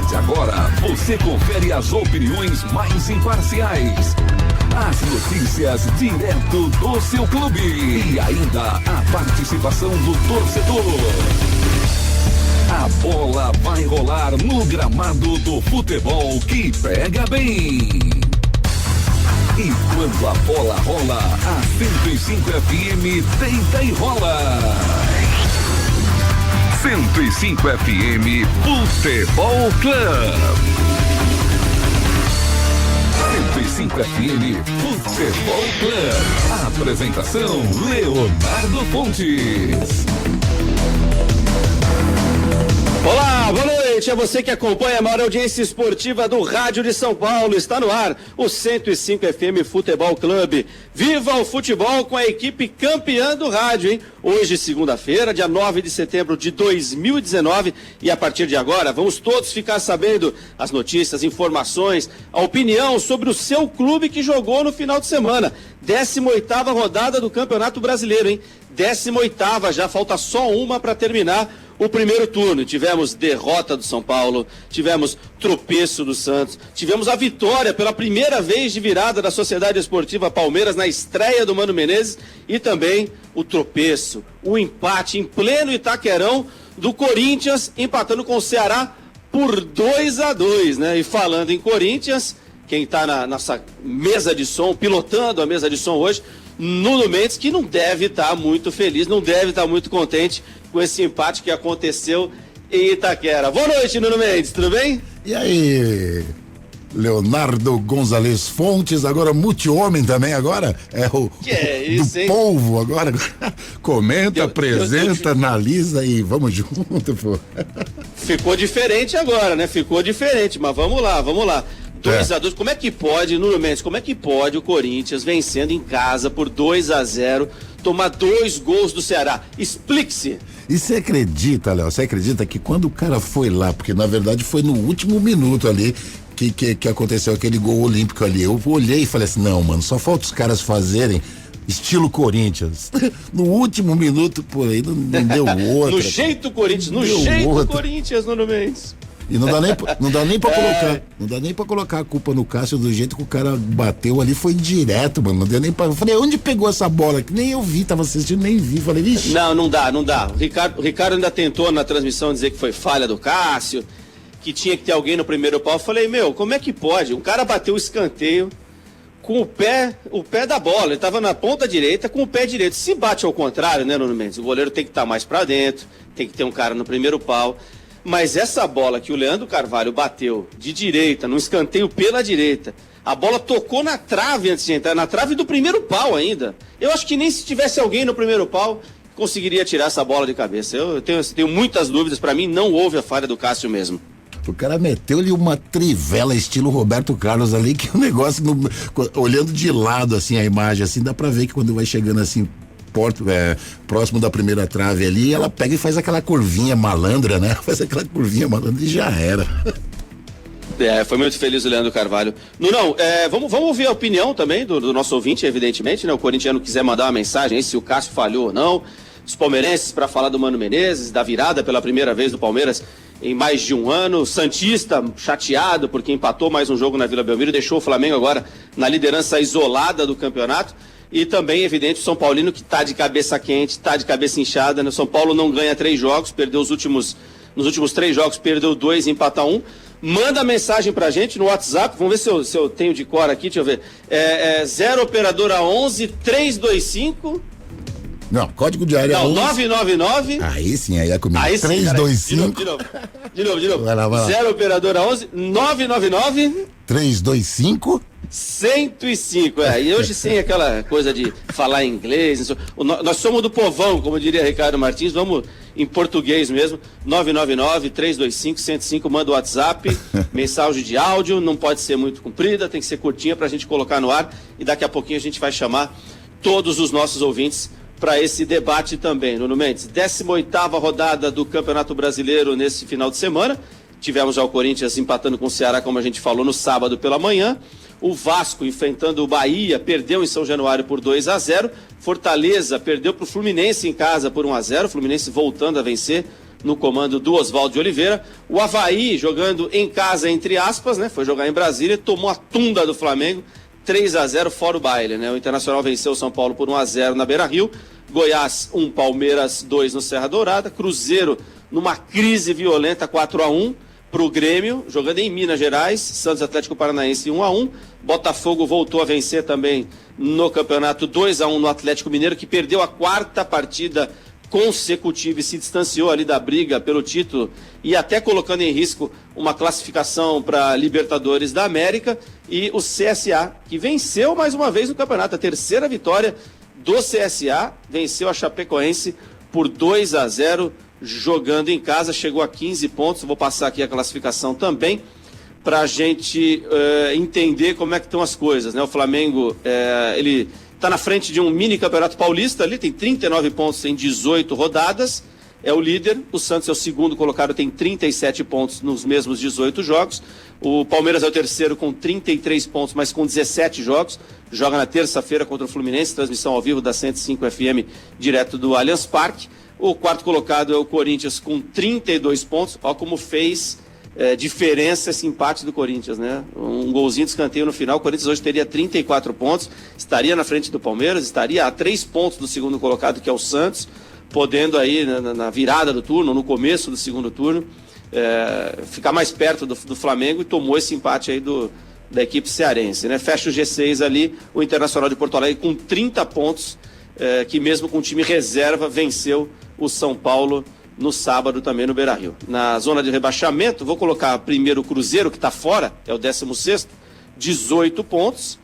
de agora, você confere as opiniões mais imparciais. As notícias direto do seu clube. E ainda a participação do torcedor. A bola vai rolar no gramado do futebol que pega bem. E quando a bola rola, a 105 FM deita e rola. 105 FM Futebol Clube. 105 FM Futebol Clube. Apresentação Leonardo Pontes. Olá, boa noite a você que acompanha a maior audiência esportiva do Rádio de São Paulo. Está no ar o 105 FM Futebol Clube. Viva o futebol com a equipe campeã do rádio, hein? Hoje, segunda-feira, dia 9 de setembro de 2019, e a partir de agora vamos todos ficar sabendo as notícias, informações, a opinião sobre o seu clube que jogou no final de semana. 18ª rodada do Campeonato Brasileiro, hein? 18ª, já falta só uma para terminar o primeiro turno. Tivemos derrota do São Paulo, tivemos tropeço do Santos, tivemos a vitória pela primeira vez de virada da Sociedade Esportiva Palmeiras na estreia do Mano Menezes e também o tropeço, o empate em pleno Itaquerão do Corinthians empatando com o Ceará por 2-2, né? E falando em Corinthians, quem está na nossa mesa de som, pilotando a mesa de som hoje, Nuno Mendes, que não deve estar muito feliz, não deve estar muito contente com esse empate que aconteceu em Itaquera. Boa noite, Nuno Mendes, tudo bem? E aí, Leonardo Gonzalez Fontes, agora multi-homem também agora? É o que é isso, do hein? povo agora. Comenta, apresenta, analisa e vamos junto, pô. Ficou diferente agora, né? Ficou diferente, mas vamos lá. 2-2, como é que pode, Nuno Mendes, como é que pode o Corinthians vencendo em casa por 2-0, tomar 2 gols do Ceará? Explique-se. E você acredita, Léo, que quando o cara foi lá, porque na verdade foi no último minuto ali que aconteceu aquele gol olímpico ali, eu olhei e falei assim, não, mano, só falta os caras fazerem estilo Corinthians. No último minuto, por aí, não deu outra. No jeito Corinthians, Corinthians, Nuno Mendes. E não dá nem pra colocar a culpa no Cássio do jeito que o cara bateu ali, foi direto, mano. Não deu nem pra. Eu falei, onde pegou essa bola? Que nem eu vi, tava assistindo, nem vi. Falei, vixe. Não dá. O Ricardo ainda tentou na transmissão dizer que foi falha do Cássio, que tinha que ter alguém no primeiro pau. Eu falei, como é que pode? O cara bateu o escanteio com o pé da bola. Ele tava na ponta direita com o pé direito. Se bate ao contrário, né, Nuno Mendes? O goleiro tem que estar mais pra dentro, tem que ter um cara no primeiro pau. Mas essa bola que o Leandro Carvalho bateu de direita, no escanteio pela direita, a bola tocou na trave antes de entrar, na trave do primeiro pau ainda. Eu acho que nem se tivesse alguém no primeiro pau, conseguiria tirar essa bola de cabeça. Eu tenho muitas dúvidas, pra mim não houve a falha do Cássio mesmo. O cara meteu-lhe uma trivela estilo Roberto Carlos ali, que o negócio, olhando de lado assim a imagem, assim, dá pra ver que quando vai chegando assim, próximo da primeira trave ali, ela pega e faz aquela curvinha malandra, né? Faz aquela curvinha malandra e já era. Foi muito feliz o Leandro Carvalho. Não, vamos ouvir a opinião também do nosso ouvinte, evidentemente, né? O corintiano quiser mandar uma mensagem aí se o Cássio falhou ou não. Os palmeirenses para falar do Mano Menezes, da virada pela primeira vez do Palmeiras em mais de um ano. Santista chateado porque empatou mais um jogo na Vila Belmiro e deixou o Flamengo agora na liderança isolada do campeonato. E também, evidente, o São Paulino que está de cabeça quente, está de cabeça inchada, né? O São Paulo não ganha 3 jogos, perdeu nos últimos 3 jogos, perdeu 2 e empata 1. Manda mensagem pra gente no WhatsApp, vamos ver se eu tenho de cor aqui, deixa eu ver. 0 operadora 11 325. Não, código de área 999. Aí sim, aí é comigo. 325. De novo. Vai lá. 0 operadora 11 999 325 105, e hoje sem aquela coisa de falar inglês, nós somos do povão, como diria Ricardo Martins, vamos em português mesmo, 999-325-105, manda o WhatsApp, mensagem de áudio, não pode ser muito comprida, tem que ser curtinha pra gente colocar no ar, e daqui a pouquinho a gente vai chamar todos os nossos ouvintes para esse debate também. Nuno Mendes, 18ª rodada do Campeonato Brasileiro nesse final de semana, tivemos já o Corinthians empatando com o Ceará, como a gente falou, no sábado pela manhã. O Vasco, enfrentando o Bahia, perdeu em São Januário por 2-0. Fortaleza perdeu para o Fluminense em casa por 1-0. Fluminense voltando a vencer no comando do Oswaldo de Oliveira. O Avaí jogando em casa, entre aspas, né? Foi jogar em Brasília, tomou a tunda do Flamengo, 3-0 fora o baile, né? O Internacional venceu o São Paulo por 1-0 na Beira-Rio. Goiás 1, Palmeiras 2 no Serra Dourada. Cruzeiro numa crise violenta, 4-1 para o Grêmio, jogando em Minas Gerais. Santos Atlético Paranaense 1-1. Botafogo voltou a vencer também no campeonato, 2-1 no Atlético Mineiro, que perdeu a 4ª partida consecutiva e se distanciou ali da briga pelo título e até colocando em risco uma classificação para Libertadores da América. E o CSA, que venceu mais uma vez no campeonato, a 3ª vitória do CSA, venceu a Chapecoense por 2-0 jogando em casa, chegou a 15 pontos. Vou passar aqui a classificação também para a gente entender como é que estão as coisas, né? O Flamengo, ele está na frente de um mini campeonato paulista ali, tem 39 pontos em 18 rodadas, é o líder. O Santos é o segundo colocado, tem 37 pontos nos mesmos 18 jogos. O Palmeiras é o terceiro com 33 pontos, mas com 17 jogos. Joga na terça-feira contra o Fluminense, transmissão ao vivo da 105 FM, direto do Allianz Parque. O quarto colocado é o Corinthians com 32 pontos. Olha como fez diferença esse empate do Corinthians, né? Um golzinho de escanteio no final. O Corinthians hoje teria 34 pontos, estaria na frente do Palmeiras, estaria a 3 pontos do segundo colocado, que é o Santos, podendo aí na virada do turno, no começo do segundo turno, ficar mais perto do Flamengo, e tomou esse empate aí da equipe cearense, né? Fecha o G6 ali, o Internacional de Porto Alegre com 30 pontos, que mesmo com o time reserva venceu o São Paulo no sábado também no Beira-Rio. Na zona de rebaixamento, vou colocar primeiro o Cruzeiro, que está fora, é o 16º, 18 pontos.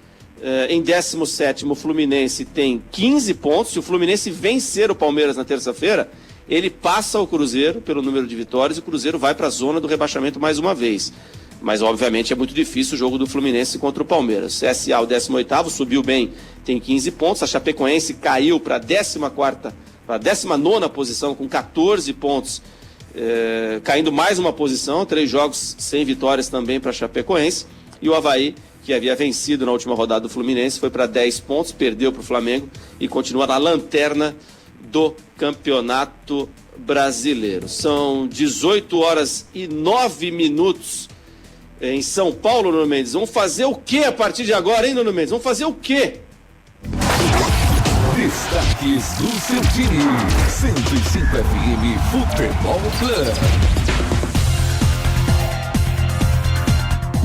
Em 17º, o Fluminense tem 15 pontos. Se o Fluminense vencer o Palmeiras na terça-feira, ele passa o Cruzeiro pelo número de vitórias e o Cruzeiro vai para a zona do rebaixamento mais uma vez. Mas, obviamente, é muito difícil o jogo do Fluminense contra o Palmeiras. CSA, o 18º, subiu bem, tem 15 pontos. A Chapecoense caiu para a 14ª, para a 19ª posição, com 14 pontos, caindo mais uma posição, 3 jogos sem vitórias também para a Chapecoense. E o Avaí, que havia vencido na última rodada do Fluminense, foi para 10 pontos, perdeu para o Flamengo e continua na lanterna do Campeonato Brasileiro. São 18h09 em São Paulo, Nuno Mendes. Vamos fazer o que a partir de agora, hein, Nuno Mendes? Vamos fazer o quê? Destaques do seu time. 105 FM Futebol Clube.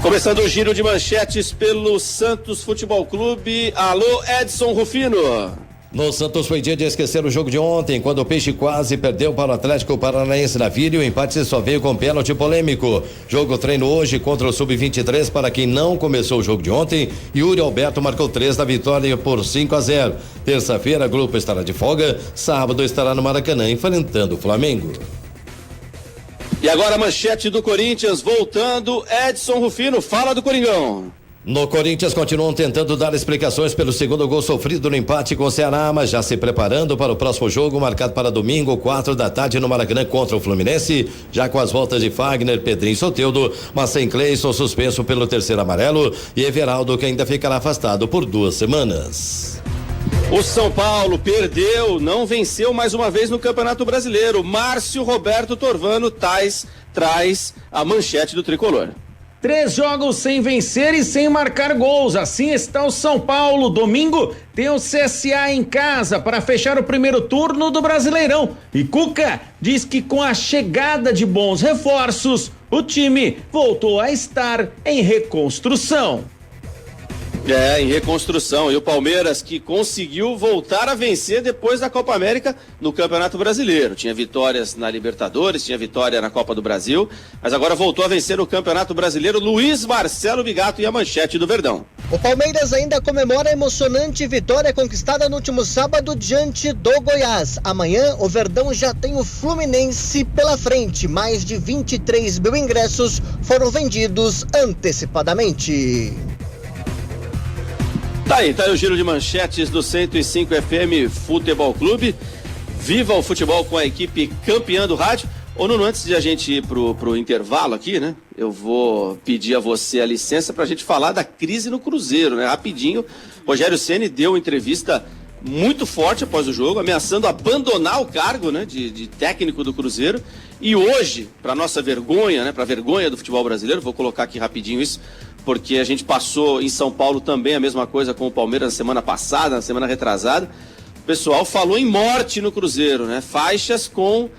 Começando o giro de manchetes pelo Santos Futebol Clube. Alô, Edson Rufino. No Santos foi dia de esquecer o jogo de ontem, quando o Peixe quase perdeu para o Atlético Paranaense na Vila, e o empate só veio com pênalti polêmico. Jogo treino hoje contra o Sub-23 para quem não começou o jogo de ontem. Yuri Alberto marcou 3 da vitória por 5-0. Terça-feira, o grupo estará de folga. Sábado estará no Maracanã enfrentando o Flamengo. E agora a manchete do Corinthians, voltando, Edson Rufino, fala do Coringão. No Corinthians continuam tentando dar explicações pelo segundo gol sofrido no empate com o Ceará, mas já se preparando para o próximo jogo, marcado para domingo, 4 da tarde no Maracanã contra o Fluminense, já com as voltas de Fagner, Pedrinho e Soteldo, mas sem Cleison suspenso pelo terceiro amarelo, e Everaldo, que ainda ficará afastado por 2 semanas. O São Paulo perdeu, não venceu mais uma vez no Campeonato Brasileiro. Márcio Roberto Torvano traz a manchete do tricolor. 3 jogos sem vencer e sem marcar gols. Assim está o São Paulo. Domingo tem o CSA em casa para fechar o primeiro turno do Brasileirão. E Cuca diz que com a chegada de bons reforços, o time voltou a estar em reconstrução. Em reconstrução. E o Palmeiras, que conseguiu voltar a vencer depois da Copa América no Campeonato Brasileiro. Tinha vitórias na Libertadores, tinha vitória na Copa do Brasil, mas agora voltou a vencer no Campeonato Brasileiro. Luiz Marcelo Bigato e a manchete do Verdão. O Palmeiras ainda comemora a emocionante vitória conquistada no último sábado diante do Goiás. Amanhã, o Verdão já tem o Fluminense pela frente. Mais de 23 mil ingressos foram vendidos antecipadamente. Tá aí o giro de manchetes do 105 FM Futebol Clube. Viva o futebol com a equipe campeã do rádio. Ô Nuno, antes de a gente ir pro intervalo aqui, né? Eu vou pedir a você a licença pra gente falar da crise no Cruzeiro, né? Rapidinho, Rogério Ceni deu entrevista muito forte após o jogo, ameaçando abandonar o cargo, né, de técnico do Cruzeiro. E hoje, para nossa vergonha, né, para a vergonha do futebol brasileiro, vou colocar aqui rapidinho isso, porque a gente passou em São Paulo também a mesma coisa com o Palmeiras na semana passada, na semana retrasada. O pessoal falou em morte no Cruzeiro, né? Faixas com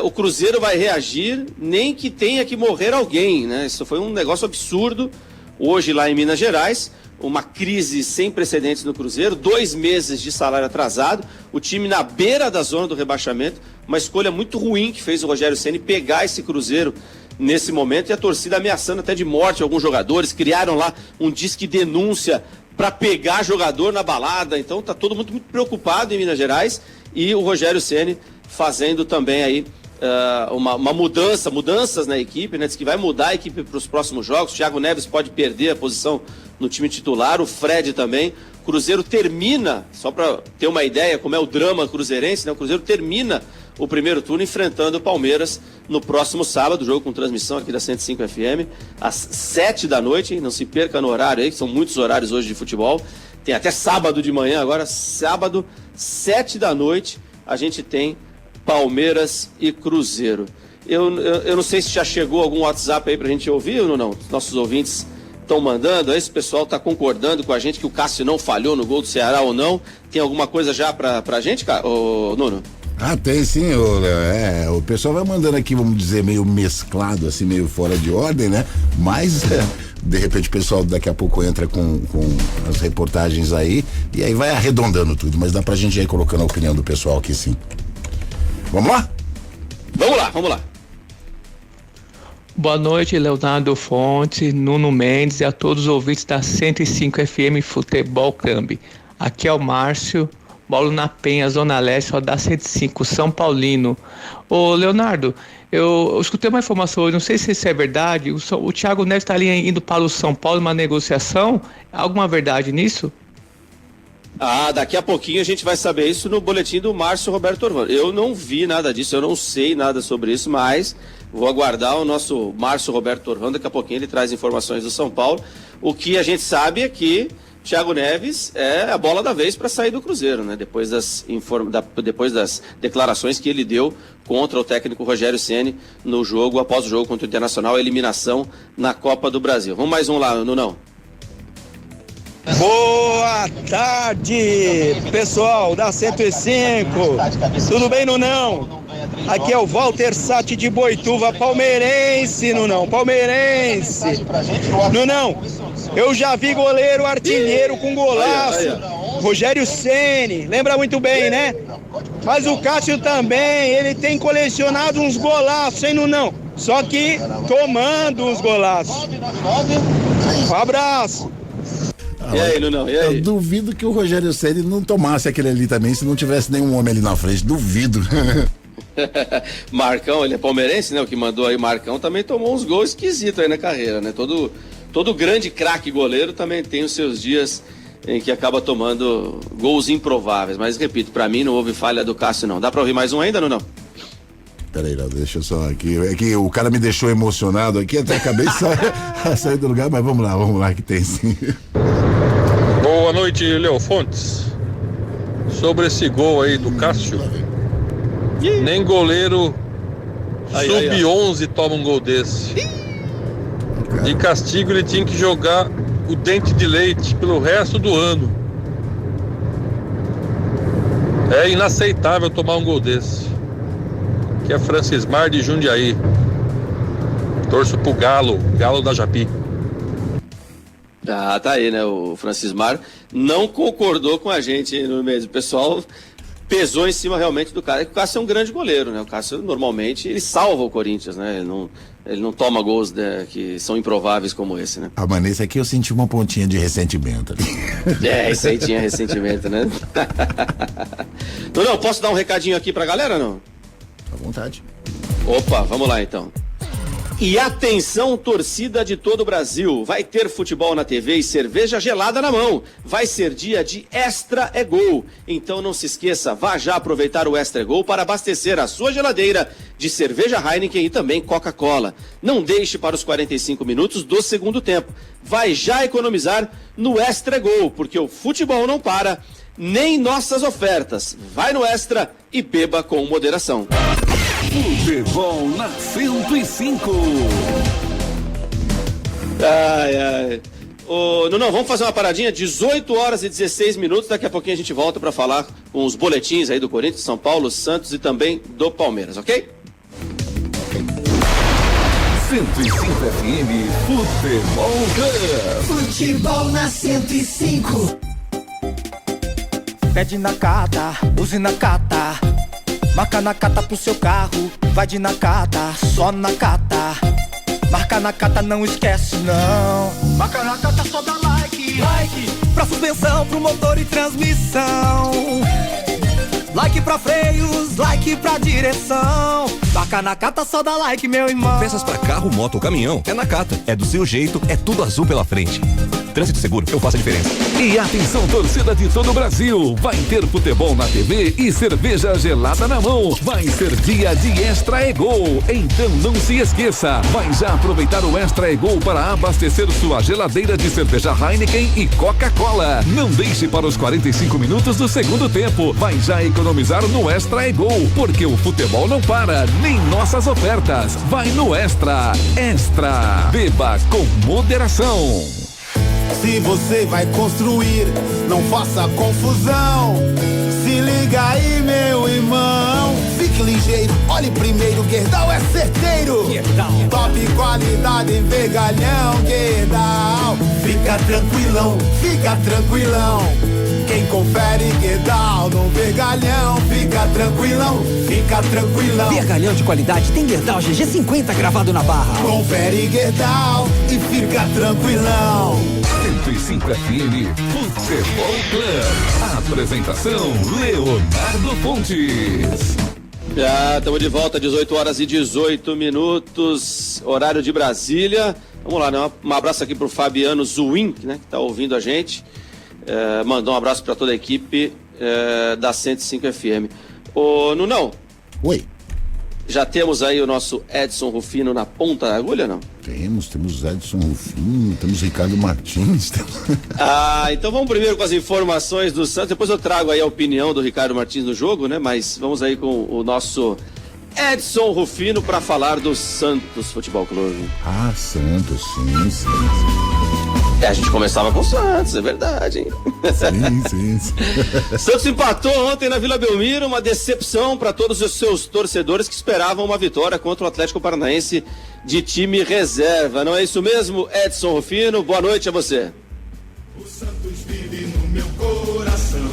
o Cruzeiro vai reagir, nem que tenha que morrer alguém, né? Isso foi um negócio absurdo. Hoje lá em Minas Gerais, uma crise sem precedentes no Cruzeiro, 2 meses de salário atrasado, o time na beira da zona do rebaixamento, uma escolha muito ruim que fez o Rogério Ceni pegar esse Cruzeiro nesse momento, e a torcida ameaçando até de morte alguns jogadores. Criaram lá um disque denúncia para pegar jogador na balada. Então tá todo mundo muito preocupado em Minas Gerais, e o Rogério Ceni fazendo também aí uma mudanças na equipe, né? Diz que vai mudar a equipe para os próximos jogos. O Thiago Neves pode perder a posição no time titular, o Fred também. O Cruzeiro termina, só para ter uma ideia como é o drama cruzeirense, né? O Cruzeiro termina o primeiro turno enfrentando o Palmeiras no próximo sábado, jogo com transmissão aqui da 105 FM, às 7 da noite, hein? Não se perca no horário aí, que são muitos horários hoje de futebol. Tem até sábado de manhã agora, sábado, 7 da noite, a gente tem Palmeiras e Cruzeiro. Eu não sei se já chegou algum WhatsApp aí pra gente ouvir ou não. Nossos ouvintes estão mandando, aí esse pessoal tá concordando com a gente que o Cássio não falhou no gol do Ceará ou não. Tem alguma coisa já pra gente, Nuno? Ah, tem sim, o pessoal vai mandando aqui, vamos dizer, meio mesclado, assim, meio fora de ordem, né? Mas, de repente o pessoal daqui a pouco entra com as reportagens aí, e aí vai arredondando tudo, mas dá pra gente ir colocando a opinião do pessoal aqui, sim. Vamos lá? Vamos lá. Boa noite, Leonardo Fonte, Nuno Mendes e a todos os ouvintes da 105 FM Futebol Clube. Aqui é o Márcio, Paulo na Penha, Zona Leste, rodar 105, São Paulino. Ô, Leonardo, eu escutei uma informação hoje, não sei se isso é verdade, o Thiago Neves está ali indo para o São Paulo numa negociação, alguma verdade nisso? Daqui a pouquinho a gente vai saber isso no boletim do Márcio Roberto Orvano. Eu não vi nada disso, eu não sei nada sobre isso, mas vou aguardar o nosso Márcio Roberto Orvano, daqui a pouquinho ele traz informações do São Paulo. O que a gente sabe é que Thiago Neves é a bola da vez para sair do Cruzeiro, né? Depois das declarações que ele deu contra o técnico Rogério Ceni no jogo, após o jogo contra o Internacional, a eliminação na Copa do Brasil. Vamos mais um lá, Nunão. Boa tarde, pessoal da 105. Tudo bem, Nunão? Aqui é o Walter Sati de Boituva, palmeirense, Nunão, palmeirense. Nunão, eu já vi goleiro artilheiro com golaço, Rogério Ceni, lembra muito bem, né? Mas o Cássio também, ele tem colecionado uns golaços, hein, Nunão? Só que tomando uns golaços. Um abraço. E aí, Nunão, e aí? Eu duvido que o Rogério Ceni não tomasse aquele ali também, se não tivesse nenhum homem ali na frente, duvido. Marcão, ele é palmeirense, né? O que mandou aí, Marcão, também tomou uns gols esquisitos aí na carreira, né? Todo grande craque goleiro também tem os seus dias em que acaba tomando gols improváveis, mas repito, pra mim não houve falha do Cássio não. Dá pra ouvir mais um ainda, Nunão? Peraí, deixa eu só aqui. É que o cara me deixou emocionado aqui, até acabei de sair do lugar, mas vamos lá, que tem sim. Boa noite, Leo Fontes. Sobre esse gol aí do Cássio, nem goleiro sub-11 toma um gol desse. De castigo ele tinha que jogar o dente de leite pelo resto do ano. É inaceitável tomar um gol desse. Que é Francismar de Jundiaí. Torço pro Galo da Japi. Tá aí, né? O Francismar não concordou com a gente no mês. O pessoal pesou em cima realmente do cara. O Cássio é um grande goleiro, né? O Cássio normalmente ele salva o Corinthians, né? Ele não toma gols, né, que são improváveis como esse, né? Ah, mas nesse aqui eu senti uma pontinha de ressentimento. Esse aí tinha ressentimento, né? Não, posso dar um recadinho aqui pra galera, não? À vontade. Opa, vamos lá então. E atenção, torcida de todo o Brasil, vai ter futebol na TV e cerveja gelada na mão. Vai ser dia de Extra é Gol. Então não se esqueça, vá já aproveitar o Extra é Gol para abastecer a sua geladeira de cerveja Heineken e também Coca-Cola. Não deixe para os 45 minutos do segundo tempo. Vai já economizar no Extra é Gol, porque o futebol não para nem nossas ofertas. Vai no Extra e beba com moderação. Futebol na 105. Não, vamos fazer uma paradinha, 18 horas e 16 minutos, daqui a pouquinho a gente volta para falar com os boletins aí do Corinthians, São Paulo, Santos e também do Palmeiras, ok? 105 FM Futebol Club. Futebol na 105. Pede Nakata, use Nakata. Marca Nakata pro seu carro, vai de Nakata, só Nakata. Marca Nakata, não esquece não. Marca Nakata, só dá like. Like pra suspensão, pro motor e transmissão. Like pra freios, like pra direção. Marca Nakata, só dá like, meu irmão. Peças pra carro, moto ou caminhão, é Nakata. É do seu jeito, é tudo azul pela frente. Trânsito seguro, eu faço a diferença. E atenção, torcida de todo o Brasil, vai ter futebol na TV e cerveja gelada na mão. Vai ser dia de Extra Egol, então não se esqueça. Vai já aproveitar o Extra Egol para abastecer sua geladeira de cerveja Heineken e Coca-Cola. Não deixe para os 45 minutos do segundo tempo. Vai já economizar no Extra Egol, porque o futebol não para, nem nossas ofertas. Vai no Extra. Extra. Beba com moderação. Se você vai construir, não faça confusão. Se liga aí, meu irmão. Fique ligeiro, olhe primeiro, Gerdau é certeiro. Gerdau. Top qualidade em vergalhão, Gerdau. Fica tranquilão, fica tranquilão. Quem confere Gerdau no vergalhão, fica tranquilão, fica tranquilão. Vergalhão de qualidade tem Gerdau GG50 gravado na barra. Confere Gerdau e fica tranquilão. 105 FM Futebol Club. A apresentação Leonardo Pontes. Já estamos de volta, 18 horas e 18 minutos, horário de Brasília. Vamos lá, né? Um abraço aqui pro Fabiano Zuin, né, que tá ouvindo a gente. Mandou um abraço para toda a equipe da 105 FM. Ô, Nunão. Oi. Já temos aí o nosso Edson Rufino na ponta da agulha, não? Temos Edson Rufino, temos Ricardo Martins. Então vamos primeiro com as informações do Santos, depois eu trago aí a opinião do Ricardo Martins no jogo, né? Mas vamos aí com o nosso Edson Rufino para falar do Santos Futebol Clube. Santos, sim. A gente começava com o Santos, é verdade, hein? Sim. Santos empatou ontem na Vila Belmiro, uma decepção para todos os seus torcedores que esperavam uma vitória contra o Atlético Paranaense de time reserva. Não é isso mesmo, Edson Rufino? Boa noite a você. O Santos vive no meu coração.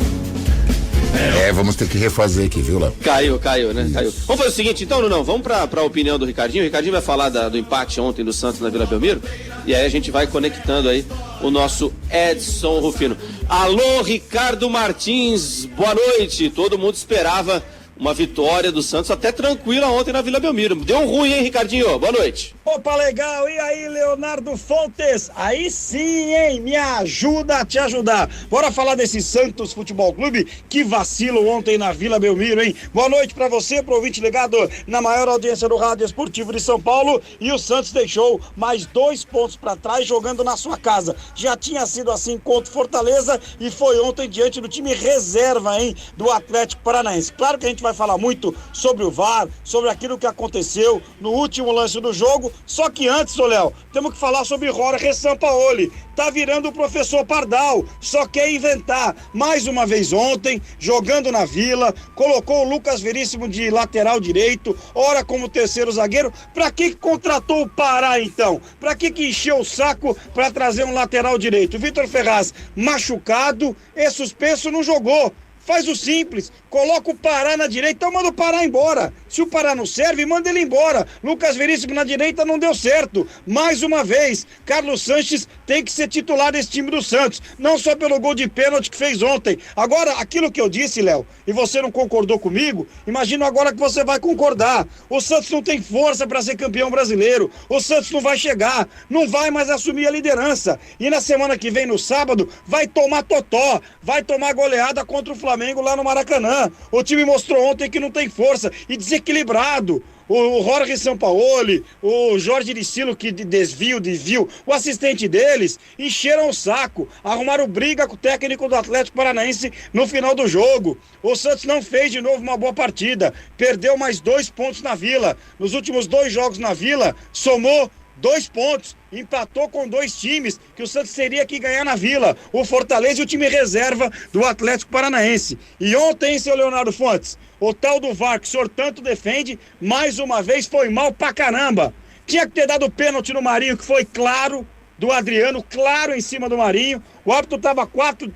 Vamos ter que refazer aqui, viu, Léo? Caiu, né? Isso. Caiu. Vamos fazer o seguinte, então, não, vamos pra opinião do Ricardinho. O Ricardinho vai falar do empate ontem do Santos na Vila Belmiro, e aí a gente vai conectando aí o nosso Edson Rufino. Alô, Ricardo Martins, boa noite. Todo mundo esperava uma vitória do Santos até tranquila ontem na Vila Belmiro. Deu ruim, hein, Ricardinho? Boa noite. Opa, legal. E aí, Leonardo Fontes? Aí sim, hein? Me ajuda a te ajudar. Bora falar desse Santos Futebol Clube que vacilo ontem na Vila Belmiro, hein? Boa noite pra você, pro ouvinte ligado na maior audiência do Rádio Esportivo de São Paulo. E o Santos deixou mais 2 pontos pra trás jogando na sua casa. Já tinha sido assim contra o Fortaleza e foi ontem diante do time reserva, hein? Do Atlético Paranaense. Claro que a gente vai falar muito sobre o VAR, sobre aquilo que aconteceu no último lance do jogo, só que antes, ô Léo, temos que falar sobre Jorge Sampaoli. Tá virando o professor Pardal, só quer inventar. Mais uma vez ontem, jogando na Vila, colocou o Lucas Veríssimo de lateral direito, ora como terceiro zagueiro. Pra que contratou o Pará então? Pra que encheu o saco pra trazer um lateral direito? Vitor Ferraz machucado e suspenso, não jogou. Faz o simples, coloca o Pará na direita, então manda o Pará embora. Se o Pará não serve, manda ele embora. Lucas Veríssimo na direita não deu certo. Mais uma vez, Carlos Sanches tem que ser titular desse time do Santos, não só pelo gol de pênalti que fez ontem. Agora, aquilo que eu disse, Léo, e você não concordou comigo, imagino agora que você vai concordar. O Santos não tem força para ser campeão brasileiro. O Santos não vai chegar, não vai mais assumir a liderança. E na semana que vem, no sábado, vai tomar totó, vai tomar goleada contra o Flamengo lá no Maracanã. O time mostrou ontem que não tem força e desequilibrado. o Jorge Sampaoli, o Jorge Licilo que desviou, o assistente deles, encheram o saco, arrumaram briga com o técnico do Atlético Paranaense no final do jogo. O Santos não fez de novo uma boa partida, perdeu mais 2 pontos na Vila. Nos últimos 2 jogos na Vila, somou 2 pontos, empatou com 2 times que o Santos teria que ganhar na Vila, o Fortaleza e o time reserva do Atlético Paranaense. E ontem, seu Leonardo Fontes, o tal do VAR que o senhor tanto defende, mais uma vez foi mal pra caramba. Tinha que ter dado pênalti no Marinho, que foi claro, do Adriano, claro em cima do Marinho. O árbitro estava 4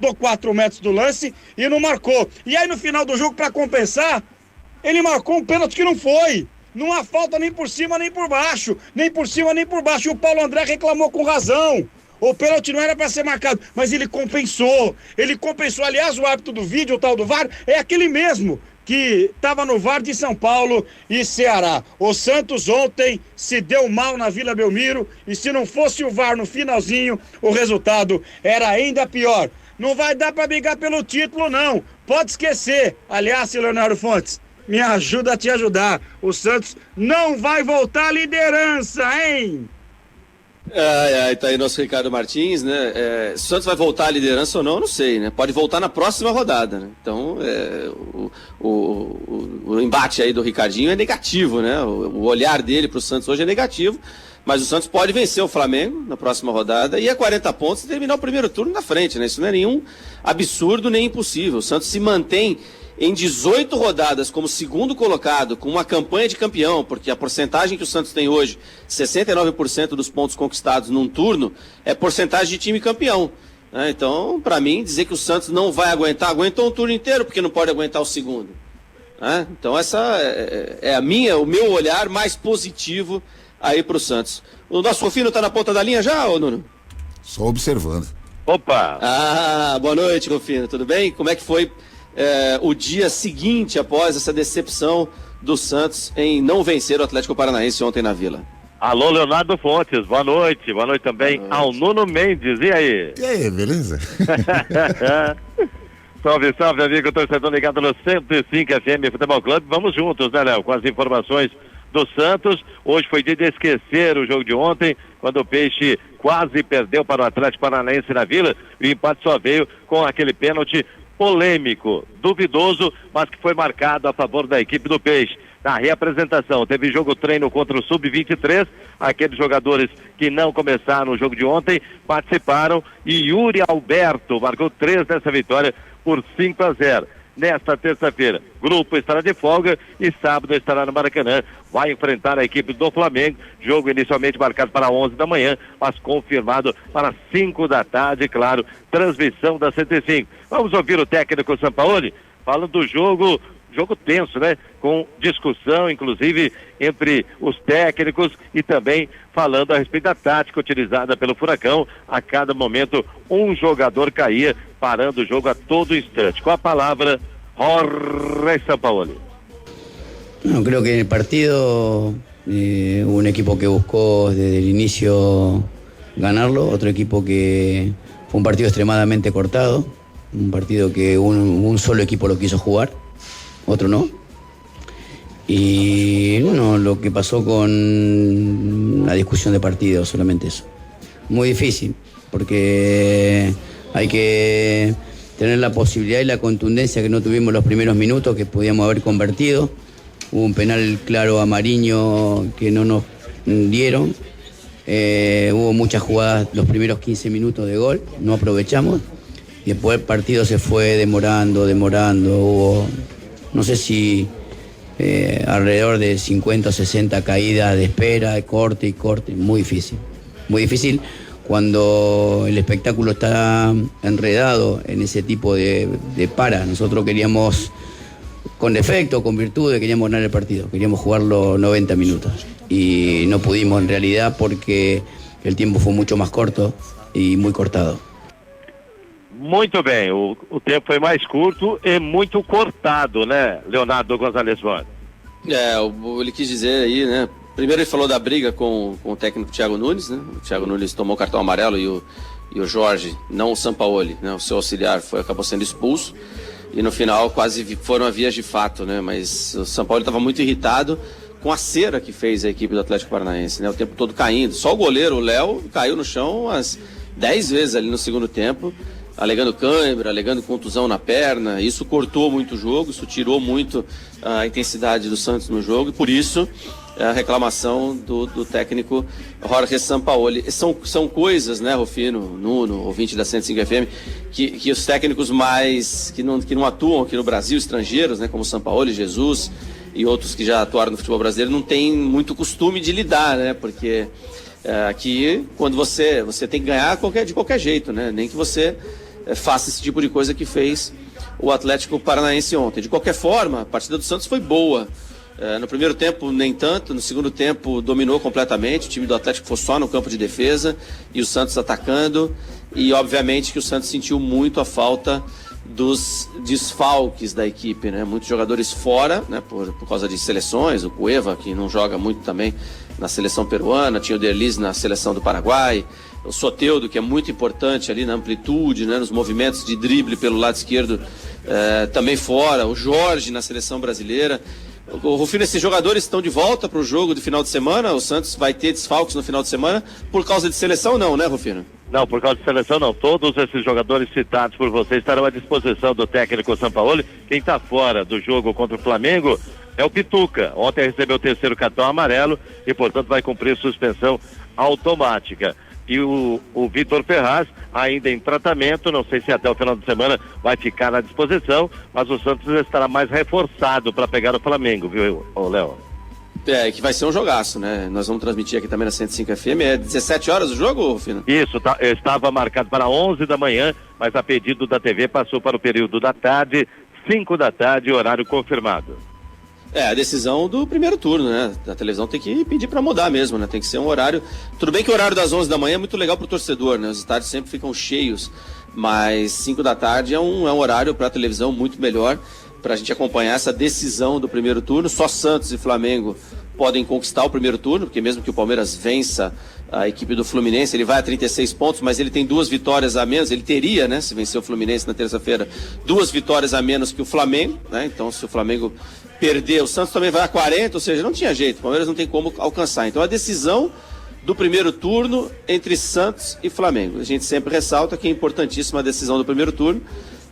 metros do lance e não marcou. E aí no final do jogo, para compensar, ele marcou um pênalti que não foi. Não há falta nem por cima nem por baixo, nem por cima nem por baixo. E o Paulo André reclamou com razão. O pênalti não era para ser marcado, mas ele compensou. Aliás, o árbitro do vídeo, o tal do VAR, é aquele mesmo que estava no VAR de São Paulo e Ceará. O Santos ontem se deu mal na Vila Belmiro e se não fosse o VAR no finalzinho, o resultado era ainda pior. Não vai dar para brigar pelo título, não. Pode esquecer. Aliás, Leonardo Fontes, me ajuda a te ajudar. O Santos não vai voltar à liderança, hein? Tá aí nosso Ricardo Martins, né? Se o Santos vai voltar à liderança ou não, eu não sei, né? Pode voltar na próxima rodada, né? Então, o embate aí do Ricardinho é negativo, né? O olhar dele para o Santos hoje é negativo, mas o Santos pode vencer o Flamengo na próxima rodada e 40 pontos e terminar o primeiro turno na frente, né? Isso não é nenhum absurdo nem impossível. O Santos se mantém em 18 rodadas como segundo colocado, com uma campanha de campeão, porque a porcentagem que o Santos tem hoje, 69% dos pontos conquistados num turno, é porcentagem de time campeão. Então, para mim, dizer que o Santos não vai aguentou um turno inteiro, porque não pode aguentar o segundo. Então, essa é o meu olhar mais positivo aí para o Santos. O nosso Rufino está na ponta da linha já, ô Nuno? Só observando. Opa! Boa noite, Rufino, tudo bem? Como é que foi o dia seguinte após essa decepção do Santos em não vencer o Atlético Paranaense ontem na Vila? Alô, Leonardo Fontes, boa noite também ao Nuno Mendes, e aí? E aí, beleza? Salve, salve, amigo torcedor ligado no 105 FM Futebol Clube, vamos juntos, né, Léo, com as informações do Santos. Hoje foi dia de esquecer o jogo de ontem, quando o Peixe quase perdeu para o Atlético Paranaense na Vila, e o empate só veio com aquele pênalti polêmico, duvidoso, mas que foi marcado a favor da equipe do Peixe. Na reapresentação, teve jogo-treino contra o Sub-23, aqueles jogadores que não começaram o jogo de ontem participaram e Yuri Alberto marcou 3 nessa vitória por 5-0. Nesta terça-feira, o grupo estará de folga e sábado estará no Maracanã, vai enfrentar a equipe do Flamengo, jogo inicialmente marcado para 11 da manhã, mas confirmado para 5 da tarde, claro, transmissão da 105. Vamos ouvir o técnico Sampaoli falando do jogo tenso, né? Com discussão, inclusive, entre os técnicos e também falando a respeito da tática utilizada pelo Furacão. A cada momento, um jogador caía, parando o jogo a todo instante. Com a palavra, Jorge Sampaoli. No, creo que en el partido hubo un equipo que buscó desde el inicio ganarlo, otro equipo que fue un partido extremadamente cortado, un partido que un solo equipo lo quiso jugar, otro no. Y bueno, lo que pasó con la discusión de partido, solamente eso. Muy difícil, porque hay que tener la posibilidad y la contundencia que no tuvimos los primeros minutos, que podíamos haber convertido. Hubo un penal claro a Mariño que no nos dieron. Hubo muchas jugadas los primeros 15 minutos de gol, no aprovechamos. Y después el partido se fue demorando. Hubo, no sé si alrededor de 50 o 60 caídas de espera, de corte y corte. Muy difícil. Muy difícil cuando el espectáculo está enredado en ese tipo de para. Nosotros queríamos, con defecto, con virtudes, queríamos ganar el partido. Queríamos jugarlo 90 minutos. Y no pudimos en realidad porque el tiempo fue mucho más corto y muy cortado. Muito bem, o tempo foi mais curto e muito cortado, né, Leonardo Gonzalez Vaz? Ele quis dizer aí, né? Primeiro ele falou da briga com o técnico Thiago Nunes, né? O Thiago Nunes tomou cartão amarelo e o Jorge, não o Sampaoli, né? O seu auxiliar acabou sendo expulso e no final quase foram a vias de fato, né? Mas o Sampaoli estava muito irritado com a cera que fez a equipe do Atlético Paranaense, né? O tempo todo caindo. Só o goleiro, o Léo, caiu no chão umas 10 vezes ali no segundo tempo, alegando cãibra, alegando contusão na perna. Isso cortou muito o jogo, isso tirou muito a intensidade do Santos no jogo, e por isso a reclamação do técnico Jorge Sampaoli. São coisas, né, Rufino, Nuno, ouvinte da 105 FM, que os técnicos que não atuam aqui no Brasil, estrangeiros, né, como Sampaoli, Jesus e outros que já atuaram no futebol brasileiro, não têm muito costume de lidar, né, porque aqui, quando você tem que ganhar de qualquer jeito, né, nem que você faça esse tipo de coisa que fez o Atlético Paranaense ontem. De qualquer forma, a partida do Santos foi boa. No primeiro tempo nem tanto, no segundo tempo dominou completamente, o time do Atlético foi só no campo de defesa e o Santos atacando, e obviamente que o Santos sentiu muito a falta dos desfalques da equipe, né? Muitos jogadores fora, né? Por causa de seleções, o Cueva, que não joga muito também na seleção peruana, tinha o Derlis na seleção do Paraguai, o Soteldo, que é muito importante ali na amplitude, né? Nos movimentos de drible pelo lado esquerdo, também fora, o Jorge na seleção brasileira. O Rufino, esses jogadores estão de volta para o jogo de final de semana? O Santos vai ter desfalques no final de semana por causa de seleção, não, né, Rufino? Não, por causa de seleção não. Todos esses jogadores citados por você estarão à disposição do técnico Sampaoli. Quem está fora do jogo contra o Flamengo é o Pituca. Ontem recebeu o 3º cartão amarelo e, portanto, vai cumprir suspensão automática. E o Vitor Ferraz ainda em tratamento, não sei se até o final de semana vai ficar à disposição, mas o Santos estará mais reforçado para pegar o Flamengo, viu, Léo? Que vai ser um jogaço, né? Nós vamos transmitir aqui também na 105 FM. É 17 horas o jogo, Rufino? Isso, estava marcado para 11 da manhã, mas a pedido da TV passou para o período da tarde, 5 da tarde, horário confirmado. A decisão do primeiro turno, né? A televisão tem que pedir para mudar mesmo, né? Tem que ser um horário... Tudo bem que o horário das 11 da manhã é muito legal pro torcedor, né? Os estádios sempre ficam cheios, mas 5 da tarde é um horário para a televisão muito melhor, para a gente acompanhar essa decisão do primeiro turno. Só Santos e Flamengo podem conquistar o primeiro turno, porque mesmo que o Palmeiras vença a equipe do Fluminense, ele vai a 36 pontos, mas ele tem 2 vitórias a menos, ele teria, né, se vencer o Fluminense na terça-feira, 2 vitórias a menos que o Flamengo, né? Então se o Flamengo perder, o Santos também vai a 40, ou seja, não tinha jeito, o Palmeiras não tem como alcançar. Então a decisão do primeiro turno entre Santos e Flamengo. A gente sempre ressalta que é importantíssima a decisão do primeiro turno,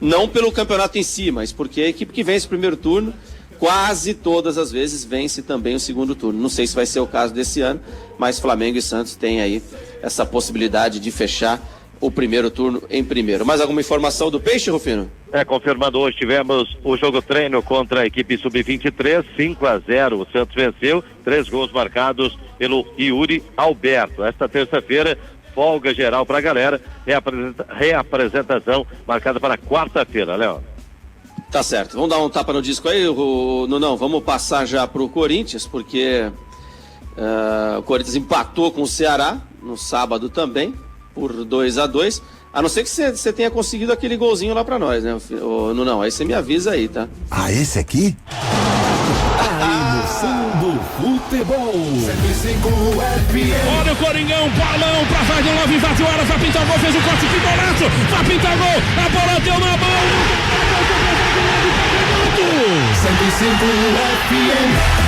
não pelo campeonato em si, mas porque a equipe que vence o primeiro turno quase todas as vezes vence também o segundo turno. Não sei se vai ser o caso desse ano, mas Flamengo e Santos têm aí essa possibilidade de fechar o primeiro turno em primeiro. Mais alguma informação do Peixe, Rufino? Confirmando, hoje tivemos o jogo treino contra a equipe Sub-23, 5-0, o Santos venceu, 3 gols marcados pelo Yuri Alberto. Esta terça-feira, folga geral para a galera, reapresentação marcada para quarta-feira, Léo. Tá certo, vamos dar um tapa no disco aí, não, vamos passar já pro Corinthians, porque o Corinthians empatou com o Ceará no sábado também, por 2-2, a não ser que você tenha conseguido aquele golzinho lá pra nós, né? Não, aí você me avisa aí, tá? Esse aqui? A emoção do futebol. 105 FM. Olha o Coringão, bolão pra Wagner Love, invadiu a área, vai pintar o gol, fez o corte, que golaço, vai pintar gol, a bola deu na mão, 105 FM.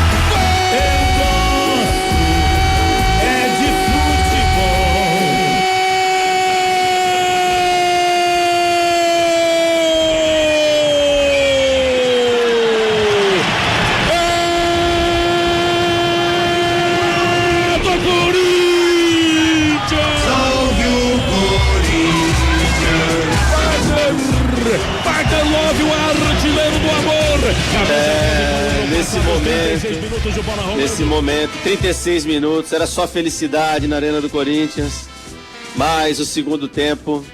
Nesse momento, 36 minutos, era só felicidade na Arena do Corinthians, mas o segundo tempo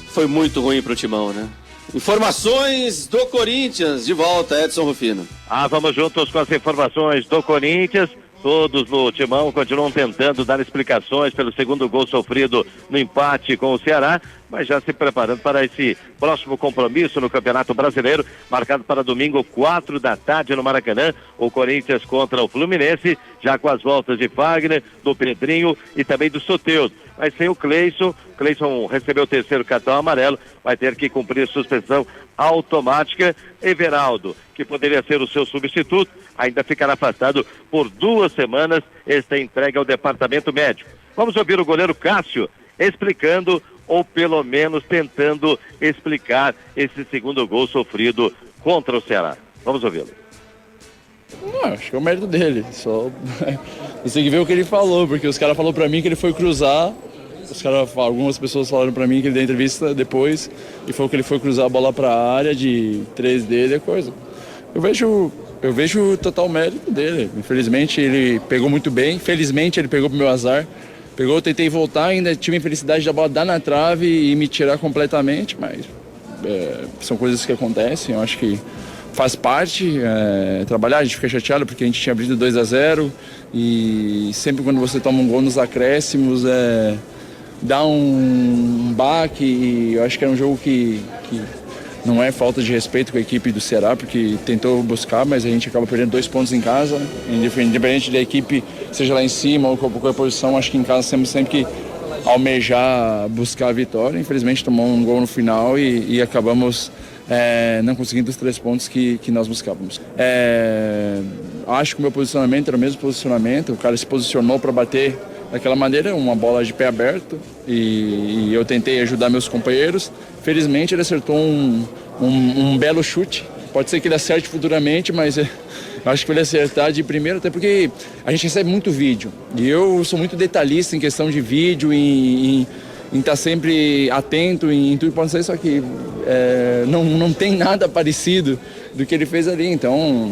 foi muito ruim pro Timão, né? Informações do Corinthians, de volta, Edson Rufino. Vamos juntos com as informações do Corinthians. Todos no Timão continuam tentando dar explicações pelo segundo gol sofrido no empate com o Ceará, mas já se preparando para esse próximo compromisso no Campeonato Brasileiro, marcado para domingo, 4 da tarde no Maracanã, o Corinthians contra o Fluminense, já com as voltas de Fagner, do Pedrinho e também do Soteldo. Mas sem o Cleison. Cleison recebeu o 3º cartão amarelo, vai ter que cumprir suspensão automática. Everaldo, que poderia ser o seu substituto, ainda ficará afastado por 2 semanas. Está entregue ao departamento médico. Vamos ouvir o goleiro Cássio explicando, ou pelo menos tentando explicar, esse segundo gol sofrido contra o Ceará. Vamos ouvi-lo. Não, acho que é o mérito dele. Só você tem que ver o que ele falou, porque os caras falaram pra mim que ele foi cruzar. Algumas pessoas falaram pra mim que ele deu entrevista depois e falou que ele foi cruzar a bola pra área de 3 dele e coisa. Eu vejo o total mérito dele. Infelizmente ele pegou muito bem, felizmente ele pegou pro meu azar. Eu tentei voltar, ainda tive a infelicidade da bola dar na trave e me tirar completamente, mas são coisas que acontecem, eu acho que faz parte. Trabalhar, a gente fica chateado porque a gente tinha abrido 2-0 e sempre quando você toma um gol nos acréscimos dá um baque, e eu acho que era um jogo que não é falta de respeito com a equipe do Ceará, porque tentou buscar, mas a gente acaba perdendo 2 pontos em casa, independente da equipe, seja lá em cima ou qualquer posição. Acho que em casa sempre que almejar buscar a vitória. Infelizmente tomou um gol no final e acabamos não conseguindo os 3 pontos que nós buscávamos. Acho que o meu posicionamento era o mesmo posicionamento, o cara se posicionou para bater daquela maneira, uma bola de pé aberto, e eu tentei ajudar meus companheiros. Felizmente ele acertou um belo chute. Pode ser que ele acerte futuramente, mas acho que ele acertar de primeiro, até porque a gente recebe muito vídeo. E eu sou muito detalhista em questão de vídeo, em estar sempre atento em tudo que pode ser, só que não tem nada parecido do que ele fez ali. Então,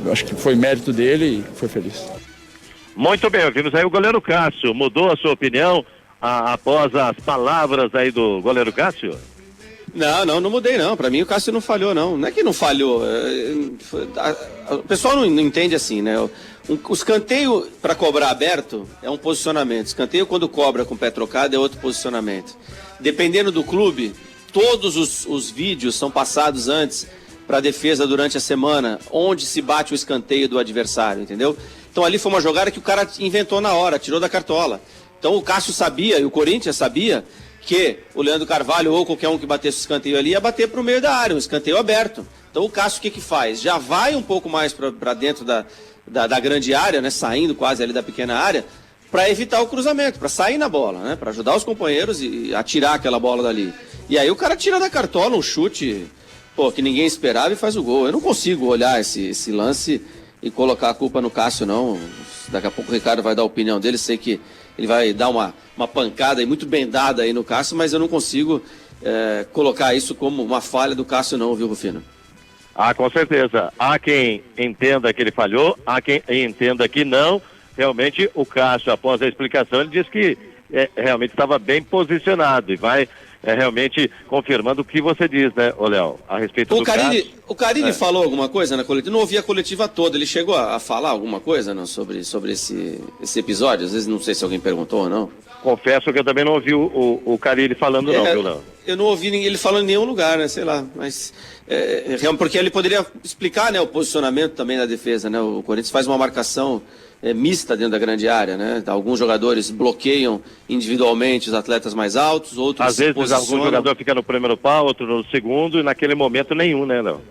acho que foi mérito dele e foi feliz. Muito bem, ouvimos aí o goleiro Cássio. Mudou a sua opinião após as palavras aí do goleiro Cássio? Não mudei não. Pra mim o Cássio não falhou não. Não é que não falhou. O pessoal não entende assim, né? O escanteio para cobrar aberto é um posicionamento. Escanteio quando cobra com o pé trocado é outro posicionamento. Dependendo do clube, todos os vídeos são passados antes para a defesa durante a semana, onde se bate o escanteio do adversário, entendeu? Então ali foi uma jogada que o cara inventou na hora, tirou da cartola. Então o Cássio sabia, e o Corinthians sabia, que o Leandro Carvalho ou qualquer um que batesse o escanteio ali ia bater para o meio da área, um escanteio aberto. Então o Cássio o que faz? Já vai um pouco mais para dentro da grande área, né, saindo quase ali da pequena área, para evitar o cruzamento, para sair na bola, né, para ajudar os companheiros e atirar aquela bola dali. E aí o cara tira da cartola um chute, que ninguém esperava e faz o gol. Eu não consigo olhar esse lance e colocar a culpa no Cássio, não. Daqui a pouco o Ricardo vai dar a opinião dele, sei que ele vai dar uma pancada e muito bem dada aí no Cássio, mas eu não consigo colocar isso como uma falha do Cássio não, viu, Rufino? Com certeza. Há quem entenda que ele falhou, há quem entenda que não. Realmente o Cássio, após a explicação, ele disse que realmente estava bem posicionado e vai realmente confirmando o que você diz, né, Léo, a respeito do Cássio. O Carille falou alguma coisa na coletiva? Não ouvi a coletiva toda, ele chegou a falar alguma coisa não, sobre esse episódio? Às vezes não sei se alguém perguntou ou não. Confesso que eu também não ouvi o Carille falando não, viu, Léo? Eu não ouvi ele falando em nenhum lugar, né, sei lá, mas porque ele poderia explicar, né, o posicionamento também da defesa, né, o Corinthians faz uma marcação mista dentro da grande área, né? Alguns jogadores bloqueiam individualmente os atletas mais altos, outros às vezes algum jogador fica no primeiro pau, outro no segundo, e naquele momento nenhum, né, Léo?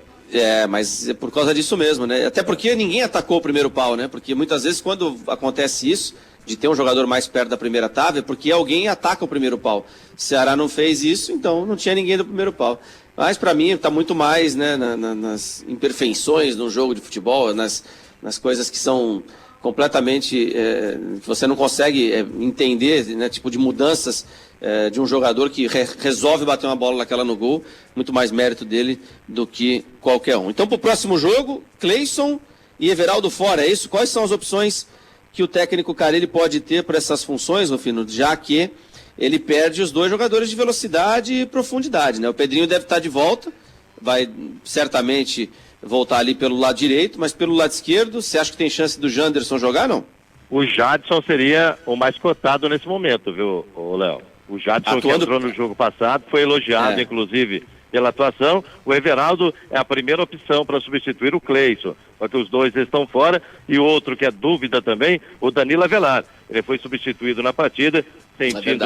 Mas é por causa disso mesmo, né? Até porque ninguém atacou o primeiro pau, né? Porque muitas vezes quando acontece isso, de ter um jogador mais perto da primeira trave, é porque alguém ataca o primeiro pau. O Ceará não fez isso, então não tinha ninguém do primeiro pau. Mas para mim está muito mais, né, nas imperfeições no jogo de futebol, nas coisas que são completamente, você não consegue entender, né, tipo de mudanças de um jogador que resolve bater uma bola daquela no gol, muito mais mérito dele do que qualquer um. Então, para o próximo jogo, Cleison e Everaldo fora, é isso? Quais são as opções que o técnico Carille pode ter para essas funções, Rufino, já que ele perde os 2 jogadores de velocidade e profundidade, né? O Pedrinho deve estar de volta, vai certamente voltar ali pelo lado direito, mas pelo lado esquerdo, você acha que tem chance do Janderson jogar, não? O Jadson seria o mais cotado nesse momento, viu, Léo? O Jadson que entrou no jogo passado, foi elogiado, inclusive, pela atuação. O Everaldo é a primeira opção para substituir o Cleison, porque os 2 estão fora, e o outro que é dúvida também, o Danilo Avelar. Ele foi substituído na partida, sentindo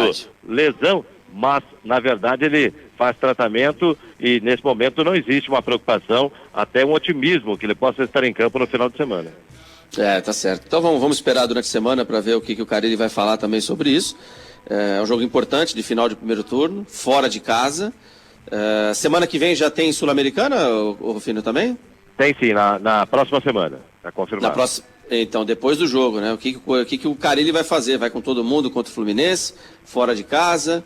lesão, mas, na verdade, ele faz tratamento e nesse momento não existe uma preocupação, até um otimismo que ele possa estar em campo no final de semana. Tá certo. Então vamos esperar durante a semana para ver o que o Carille vai falar também sobre isso. É um jogo importante de final de primeiro turno, fora de casa. Semana que vem já tem Sul-Americana, o Rufino, também? Tem sim, na próxima semana, está confirmado. Então, depois do jogo, né? O que o Carille vai fazer? Vai com todo mundo contra o Fluminense, fora de casa,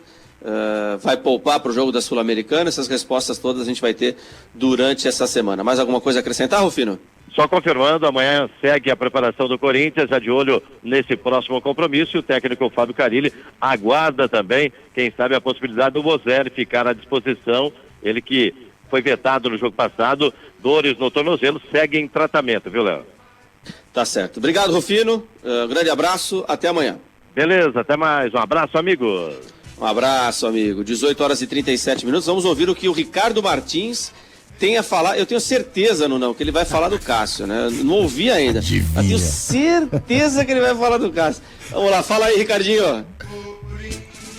vai poupar para o jogo da Sul-Americana? Essas respostas todas a gente vai ter durante essa semana. Mais alguma coisa a acrescentar, Rufino? Só confirmando, amanhã segue a preparação do Corinthians, já de olho nesse próximo compromisso, e o técnico Fábio Carille aguarda também, quem sabe, a possibilidade do Bozelli ficar à disposição, ele que foi vetado no jogo passado, dores no tornozelo, segue em tratamento, viu, Léo? Tá certo. Obrigado, Rufino, grande abraço, até amanhã. Beleza, até mais, um abraço, amigos. Um abraço, amigo. 18 horas e 37 minutos, vamos ouvir o que o Ricardo Martins tem a falar. Eu tenho certeza, não, que ele vai falar do Cássio, né? Não ouvi ainda. Mas tenho certeza que ele vai falar do Cássio. Vamos lá, fala aí, Ricardinho.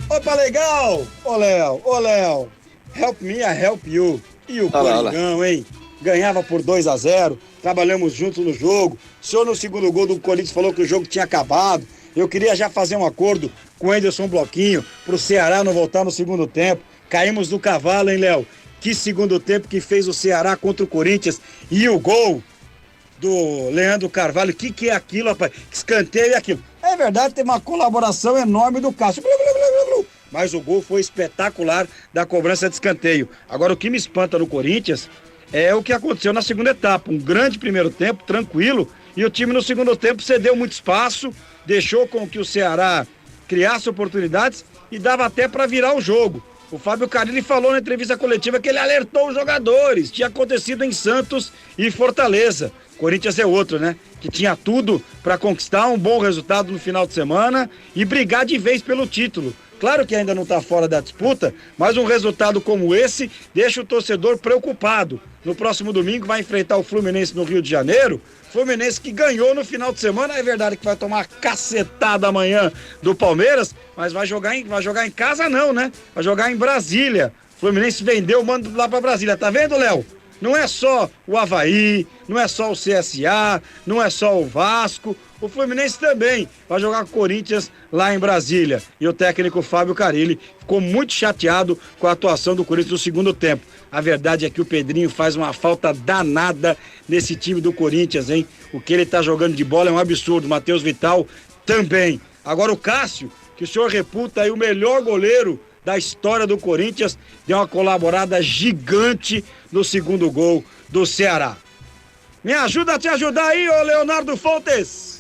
Opa, legal! Ô, Léo, help me, I help you. E o Coringão, hein? Ganhava por 2-0, trabalhamos juntos no jogo. O senhor no segundo gol do Corinthians falou que o jogo tinha acabado. Eu queria já fazer um acordo com o Anderson Bloquinho pro Ceará não voltar no segundo tempo. Caímos do cavalo, hein, Léo? Que segundo tempo que fez o Ceará contra o Corinthians. E o gol do Leandro Carvalho, o que é aquilo, rapaz? Escanteio e aquilo. É verdade, tem uma colaboração enorme do Cássio. Mas o gol foi espetacular da cobrança de escanteio. Agora, o que me espanta no Corinthians é o que aconteceu na segunda etapa. Um grande primeiro tempo, tranquilo, e o time no segundo tempo cedeu muito espaço, deixou com que o Ceará criasse oportunidades e dava até para virar o jogo. O Fábio Carille falou na entrevista coletiva que ele alertou os jogadores. Tinha acontecido em Santos e Fortaleza. Corinthians é outro, né? Que tinha tudo para conquistar um bom resultado no final de semana e brigar de vez pelo título. Claro que ainda não está fora da disputa, mas um resultado como esse deixa o torcedor preocupado. No próximo domingo vai enfrentar o Fluminense no Rio de Janeiro. Fluminense que ganhou no final de semana, é verdade que vai tomar uma cacetada amanhã do Palmeiras, mas vai jogar em casa não, né? Vai jogar em Brasília. Fluminense vendeu o mando lá para Brasília, tá vendo, Léo? Não é só o Avaí, não é só o CSA, não é só o Vasco, o Fluminense também vai jogar com o Corinthians lá em Brasília. E o técnico Fábio Carille ficou muito chateado com a atuação do Corinthians no segundo tempo. A verdade é que o Pedrinho faz uma falta danada nesse time do Corinthians, hein? O que ele tá jogando de bola é um absurdo. Matheus Vital também. Agora o Cássio, que o senhor reputa aí o melhor goleiro da história do Corinthians, deu uma colaborada gigante no segundo gol do Ceará. Me ajuda a te ajudar aí, ô Leonardo Fontes!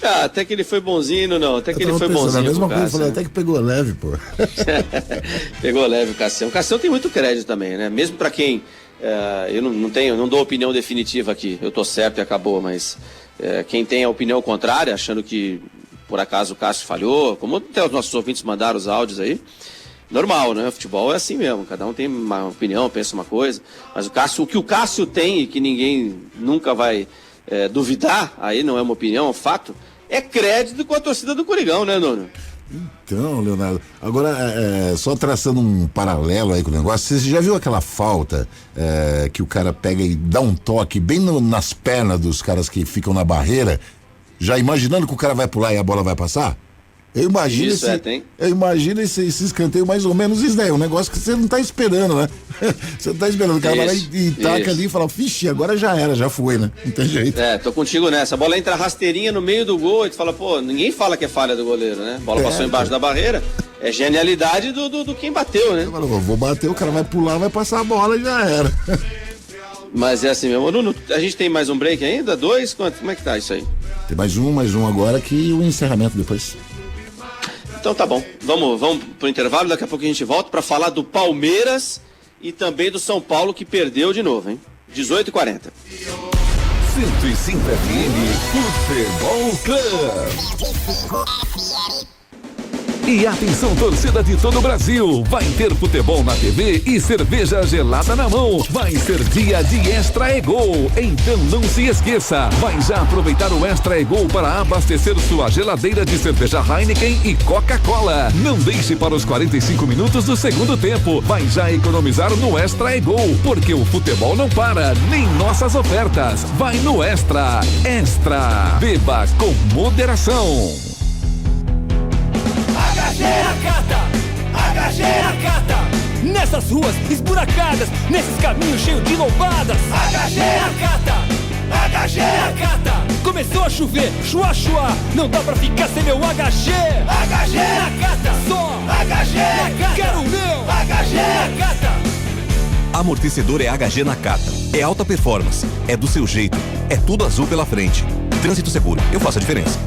Até que ele foi bonzinho, não. Até que ele foi bonzinho. A mesma coisa, falei, até que pegou leve, pô. Pegou leve o Cassião. O Cassião tem muito crédito também, né? Mesmo pra quem... eu não dou opinião definitiva aqui. Eu tô certo e acabou, mas... quem tem a opinião contrária, achando que por acaso o Cássio falhou, como até os nossos ouvintes mandaram os áudios aí, normal, né? O futebol é assim mesmo, cada um tem uma opinião, pensa uma coisa, mas o que o Cássio tem e que ninguém nunca vai duvidar, aí não é uma opinião, é um fato, é crédito com a torcida do Coringão, né, Nuno? Então, Leonardo, agora só traçando um paralelo aí com o negócio, você já viu aquela falta que o cara pega e dá um toque bem nas pernas dos caras que ficam na barreira, já imaginando que o cara vai pular e a bola vai passar? Eu imagino esse escanteio mais ou menos isso daí, um negócio que você não tá esperando, né? Você não tá esperando, o cara vai lá e taca ali e fala, vixe, agora já era, já foi, né? Não tem jeito. Tô contigo nessa, a bola entra rasteirinha no meio do gol e tu fala, pô, ninguém fala que é falha do goleiro, né? A bola passou embaixo da barreira, é genialidade do quem bateu, né? Eu falo, vou bater, o cara vai pular, vai passar a bola e já era. Mas é assim mesmo. Nuno, a gente tem mais um break ainda? 2? Como é que tá isso aí? Tem mais um agora que o encerramento depois. Então tá bom, vamos pro intervalo, daqui a pouco a gente volta para falar do Palmeiras e também do São Paulo que perdeu de novo, hein? 18h40. 105 FM Futebol Clube. E atenção, torcida de todo o Brasil, vai ter futebol na TV e cerveja gelada na mão. Vai ser dia de Extra e Gol, então não se esqueça. Vai já aproveitar o Extra e Gol para abastecer sua geladeira de cerveja Heineken e Coca-Cola. Não deixe para os 45 minutos do segundo tempo. Vai já economizar no Extra e Gol, porque o futebol não para, nem nossas ofertas. Vai no Extra. Extra. Beba com moderação. HG Nakata! HG Nakata! Nessas ruas esburacadas, nesses caminhos cheios de louvadas. HG Nakata! HG Nakata! Começou a chover, chua chua, não dá pra ficar sem meu HG. HG Nakata! Só HG Nakata! Quero o meu HG Nakata! Amortecedor é HG Nakata. É alta performance, é do seu jeito, é tudo azul pela frente. Trânsito seguro, eu faço a diferença.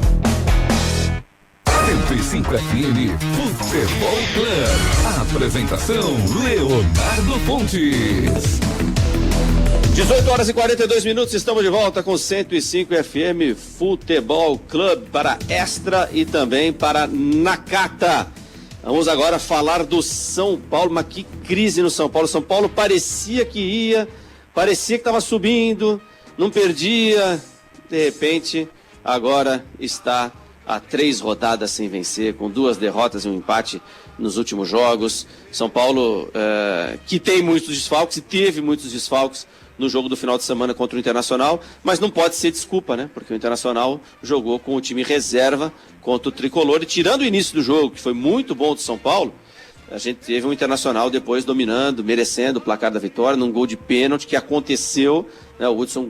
105 FM Futebol Club. Apresentação Leonardo Pontes. 18 horas e 42 minutos, estamos de volta com 105 FM Futebol Club para Extra e também para Nakata. Vamos agora falar do São Paulo, mas que crise no São Paulo. São Paulo parecia que estava subindo, não perdia, de repente agora está há 3 rodadas sem vencer, com 2 derrotas e um empate nos últimos jogos. São Paulo que tem muitos desfalques e teve muitos desfalques no jogo do final de semana contra o Internacional, mas não pode ser desculpa, né? Porque o Internacional jogou com o time reserva contra o Tricolor e tirando o início do jogo, que foi muito bom do São Paulo, a gente teve um Internacional depois dominando, merecendo o placar da vitória, num gol de pênalti que aconteceu, né? O Hudson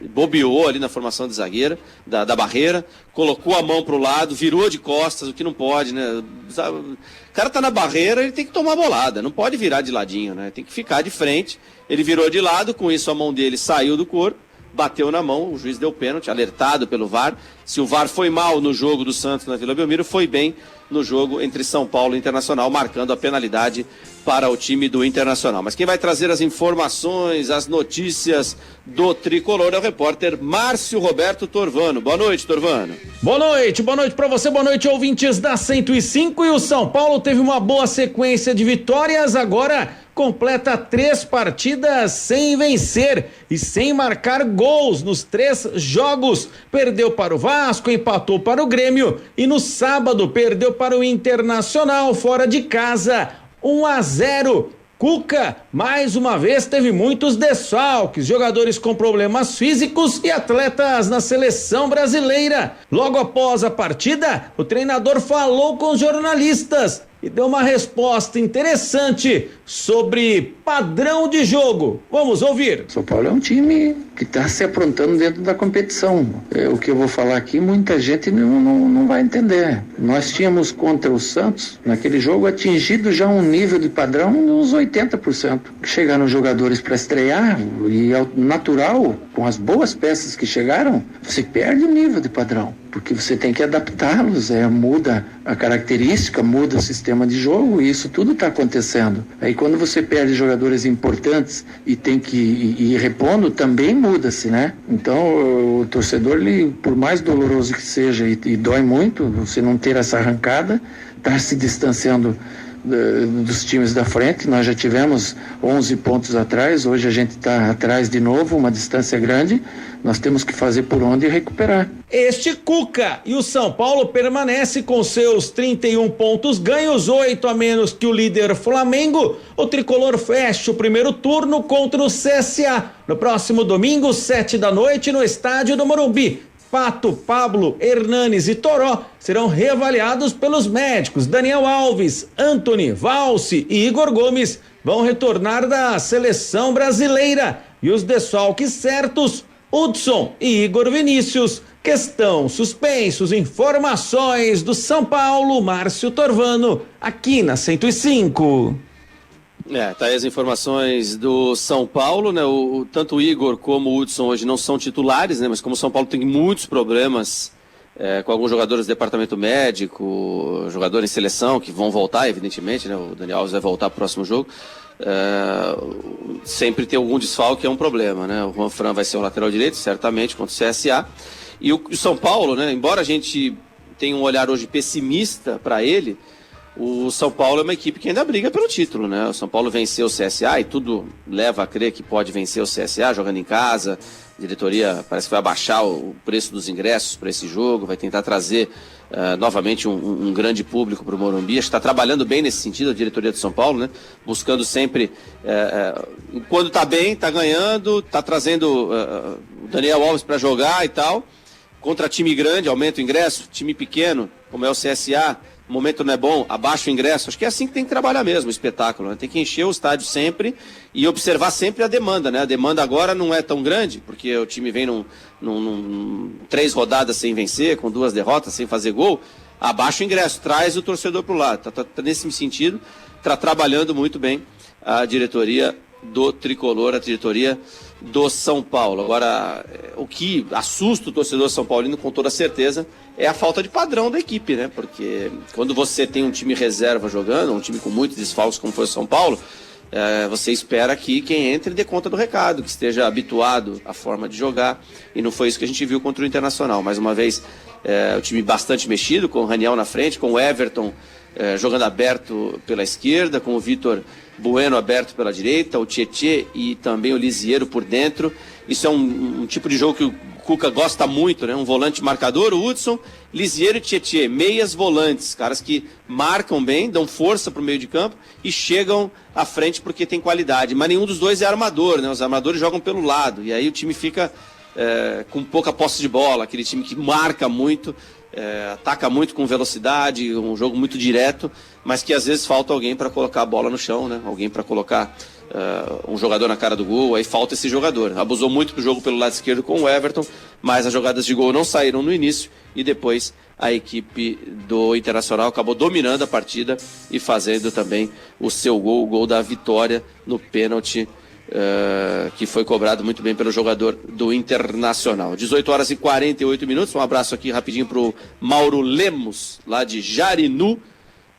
bobeou ali na formação de zagueira, da barreira, colocou a mão pro lado, virou de costas, o que não pode, né? O cara tá na barreira, ele tem que tomar bolada, não pode virar de ladinho, né? Tem que ficar de frente. Ele virou de lado, com isso a mão dele saiu do corpo, bateu na mão, o juiz deu pênalti, alertado pelo VAR. Se o VAR foi mal no jogo do Santos na Vila Belmiro, foi bem no jogo entre São Paulo e Internacional, marcando a penalidade para o time do Internacional. Mas quem vai trazer as informações, as notícias do Tricolor é o repórter Márcio Roberto Torvano. Boa noite, Torvano. Boa noite para você, boa noite, ouvintes da 105. E o São Paulo teve uma boa sequência de vitórias, agora completa 3 partidas sem vencer e sem marcar gols nos 3 jogos. Perdeu para o Vasco, empatou para o Grêmio e no sábado perdeu para o Internacional fora de casa, 1-0. Cuca, mais uma vez, teve muitos desfalques, jogadores com problemas físicos e atletas na seleção brasileira. Logo após a partida, o treinador falou com os jornalistas e deu uma resposta interessante sobre padrão de jogo. Vamos ouvir. São Paulo é um time que está se aprontando dentro da competição. O que eu vou falar aqui, muita gente não vai entender. Nós tínhamos contra o Santos, naquele jogo, atingido já um nível de padrão uns 80%. Chegaram jogadores para estrear e é natural, com as boas peças que chegaram, você perde o nível de padrão, porque você tem que adaptá-los, muda a característica, muda o sistema de jogo, e isso tudo está acontecendo. Aí quando você perde jogadores importantes e tem que ir repondo, também muda-se, né? Então o torcedor, ele, por mais doloroso que seja e dói muito, você não ter essa arrancada, está se distanciando dos times da frente. Nós já tivemos 11 pontos atrás, hoje a gente está atrás de novo, uma distância grande. Nós temos que fazer por onde recuperar. Este Cuca, e o São Paulo permanece com seus 31 pontos ganhos, 8 a menos que o líder Flamengo. O Tricolor fecha o primeiro turno contra o CSA no próximo domingo, 7 da noite, no estádio do Morumbi. Pato, Pablo, Hernanes e Toró serão reavaliados pelos médicos. Daniel Alves, Antony, Valse e Igor Gomes vão retornar da seleção brasileira. E os desfalques certos, Hudson e Igor Vinícius, que estão suspensos. Informações do São Paulo, Márcio Torvano, aqui na 105. Tá aí as informações do São Paulo, né? Tanto o Igor como o Hudson hoje não são titulares, né? Mas como o São Paulo tem muitos problemas com alguns jogadores do departamento médico, jogador em seleção que vão voltar, evidentemente, né? O Daniel Alves vai voltar pro próximo jogo. Sempre ter algum desfalque é um problema, né? O Juan Fran vai ser o lateral direito, certamente, contra o CSA. E o São Paulo, né? Embora a gente tenha um olhar hoje pessimista para ele, o São Paulo é uma equipe que ainda briga pelo título, né? O São Paulo venceu o CSA e tudo leva a crer que pode vencer o CSA jogando em casa. A diretoria parece que vai abaixar o preço dos ingressos para esse jogo, vai tentar trazer novamente um grande público para o Morumbi. Acho que está trabalhando bem nesse sentido a diretoria do São Paulo, né? Buscando sempre, quando está bem, está ganhando, está trazendo o Daniel Alves para jogar e tal. Contra time grande, aumenta o ingresso. Time pequeno, como é o CSA, o momento não é bom, abaixa o ingresso. Acho que é assim que tem que trabalhar mesmo o espetáculo, né? Tem que encher o estádio sempre e observar sempre a demanda, né? A demanda agora não é tão grande, porque o time vem 3 rodadas sem vencer, com 2 derrotas, sem fazer gol. Abaixa o ingresso, traz o torcedor para o lado. Tá nesse sentido, está trabalhando muito bem a diretoria do Tricolor, a diretoria do São Paulo. Agora, o que assusta o torcedor são paulino com toda certeza é a falta de padrão da equipe, né? Porque quando você tem um time reserva jogando, um time com muitos desfalques como foi o São Paulo, você espera que quem entre dê conta do recado, que esteja habituado à forma de jogar, e não foi isso que a gente viu contra o Internacional. Mais uma vez, o time bastante mexido, com o Raniel na frente, com o Everton jogando aberto pela esquerda, com o Vitor Bueno aberto pela direita, o Tietê e também o Lisiero por dentro. Isso é um tipo de jogo que o Cuca gosta muito, né? Um volante marcador, o Hudson, Lisiero e Tietê, meias volantes, caras que marcam bem, dão força para o meio de campo e chegam à frente porque tem qualidade. Mas nenhum dos dois é armador, né? Os armadores jogam pelo lado e aí o time fica com pouca posse de bola, aquele time que marca muito, ataca muito com velocidade, um jogo muito direto, mas que às vezes falta alguém para colocar a bola no chão, né? Alguém para colocar um jogador na cara do gol, aí falta esse jogador. Abusou muito do jogo pelo lado esquerdo com o Everton, mas as jogadas de gol não saíram no início e depois a equipe do Internacional acabou dominando a partida e fazendo também o seu gol, o gol da vitória no pênalti, que foi cobrado muito bem pelo jogador do Internacional. 18h48. Um abraço aqui rapidinho pro Mauro Lemos, lá de Jarinu,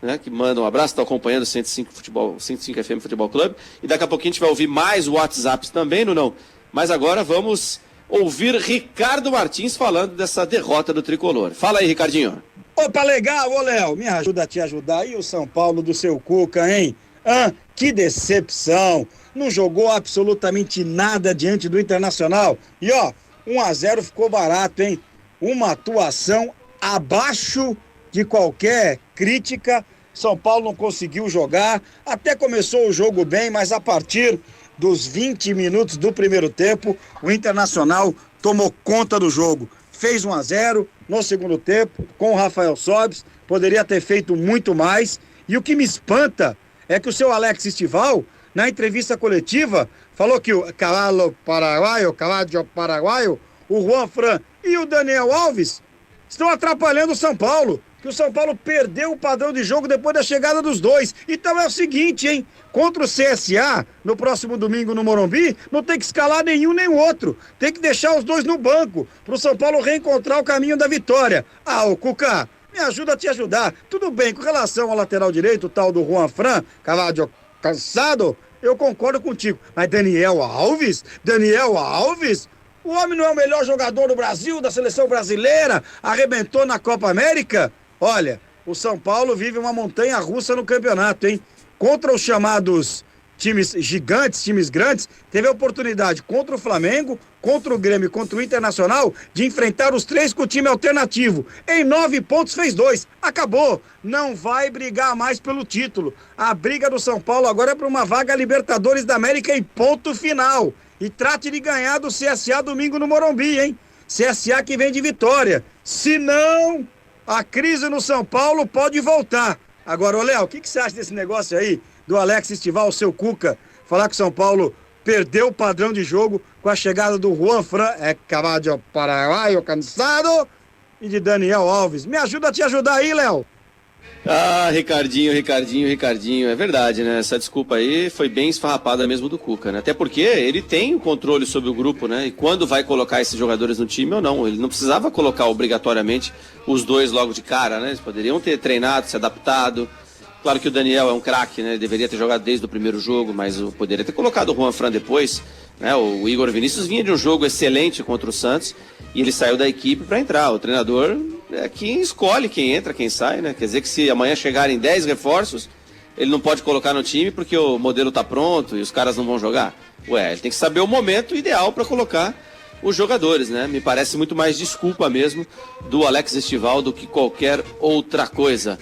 né, que manda um abraço, está acompanhando o 105 FM Futebol Clube. E daqui a pouquinho a gente vai ouvir mais WhatsApps também, não? Mas agora vamos ouvir Ricardo Martins falando dessa derrota do Tricolor. Fala aí, Ricardinho. Opa, legal, ô Léo, me ajuda a te ajudar. E o São Paulo do seu Cuca, hein? Que decepção! Não jogou absolutamente nada diante do Internacional. E ó, 1-0 ficou barato, hein? Uma atuação abaixo de qualquer crítica. São Paulo não conseguiu jogar, até começou o jogo bem, mas a partir dos 20 minutos do primeiro tempo, o Internacional tomou conta do jogo. Fez 1-0 no segundo tempo, com o Rafael Sobis, poderia ter feito muito mais. E o que me espanta é que o seu Alex Estival, na entrevista coletiva, falou que o cavalo paraguaio, o Juan Fran e o Daniel Alves estão atrapalhando o São Paulo, que o São Paulo perdeu o padrão de jogo depois da chegada dos dois. Então é o seguinte, hein? Contra o CSA, no próximo domingo no Morumbi, não tem que escalar nenhum nem o outro. Tem que deixar os dois no banco, pro São Paulo reencontrar o caminho da vitória. Ô Cuca, me ajuda a te ajudar. Tudo bem, com relação ao lateral direito, o tal do Juan Fran, Cavadio Cansado, eu concordo contigo. Mas Daniel Alves? O homem não é o melhor jogador do Brasil, da seleção brasileira? Arrebentou na Copa América? Olha, o São Paulo vive uma montanha-russa no campeonato, hein? Contra os chamados times gigantes, times grandes, teve a oportunidade contra o Flamengo, contra o Grêmio e contra o Internacional de enfrentar os 3 com o time alternativo. Em 9 pontos fez 2. Acabou. Não vai brigar mais pelo título. A briga do São Paulo agora é para uma vaga Libertadores da América em ponto final. E trate de ganhar do CSA domingo no Morumbi, hein? CSA que vem de vitória. Se não, a crise no São Paulo pode voltar. Agora, ô Léo, o que você acha desse negócio aí do Alex Estival, o seu Cuca, falar que o São Paulo perdeu o padrão de jogo com a chegada do Juan Fran, Cavadio Paraguaio Cansado, e de Daniel Alves? Me ajuda a te ajudar aí, Léo. Ricardinho, é verdade, né? Essa desculpa aí foi bem esfarrapada mesmo do Cuca, né? Até porque ele tem o controle sobre o grupo, né? E quando vai colocar esses jogadores no time ou não. Ele não precisava colocar obrigatoriamente os dois logo de cara, né? Eles poderiam ter treinado, se adaptado. Claro que o Daniel é um craque, né? Ele deveria ter jogado desde o primeiro jogo, mas poderia ter colocado o Juan Fran depois, né? O Igor Vinícius vinha de um jogo excelente contra o Santos e ele saiu da equipe para entrar. O treinador quem escolhe quem entra, quem sai, né? Quer dizer que se amanhã chegarem 10 reforços, ele não pode colocar no time porque o modelo tá pronto e os caras não vão jogar. Ele tem que saber o momento ideal para colocar os jogadores, né? Me parece muito mais desculpa mesmo do Alex Estival do que qualquer outra coisa.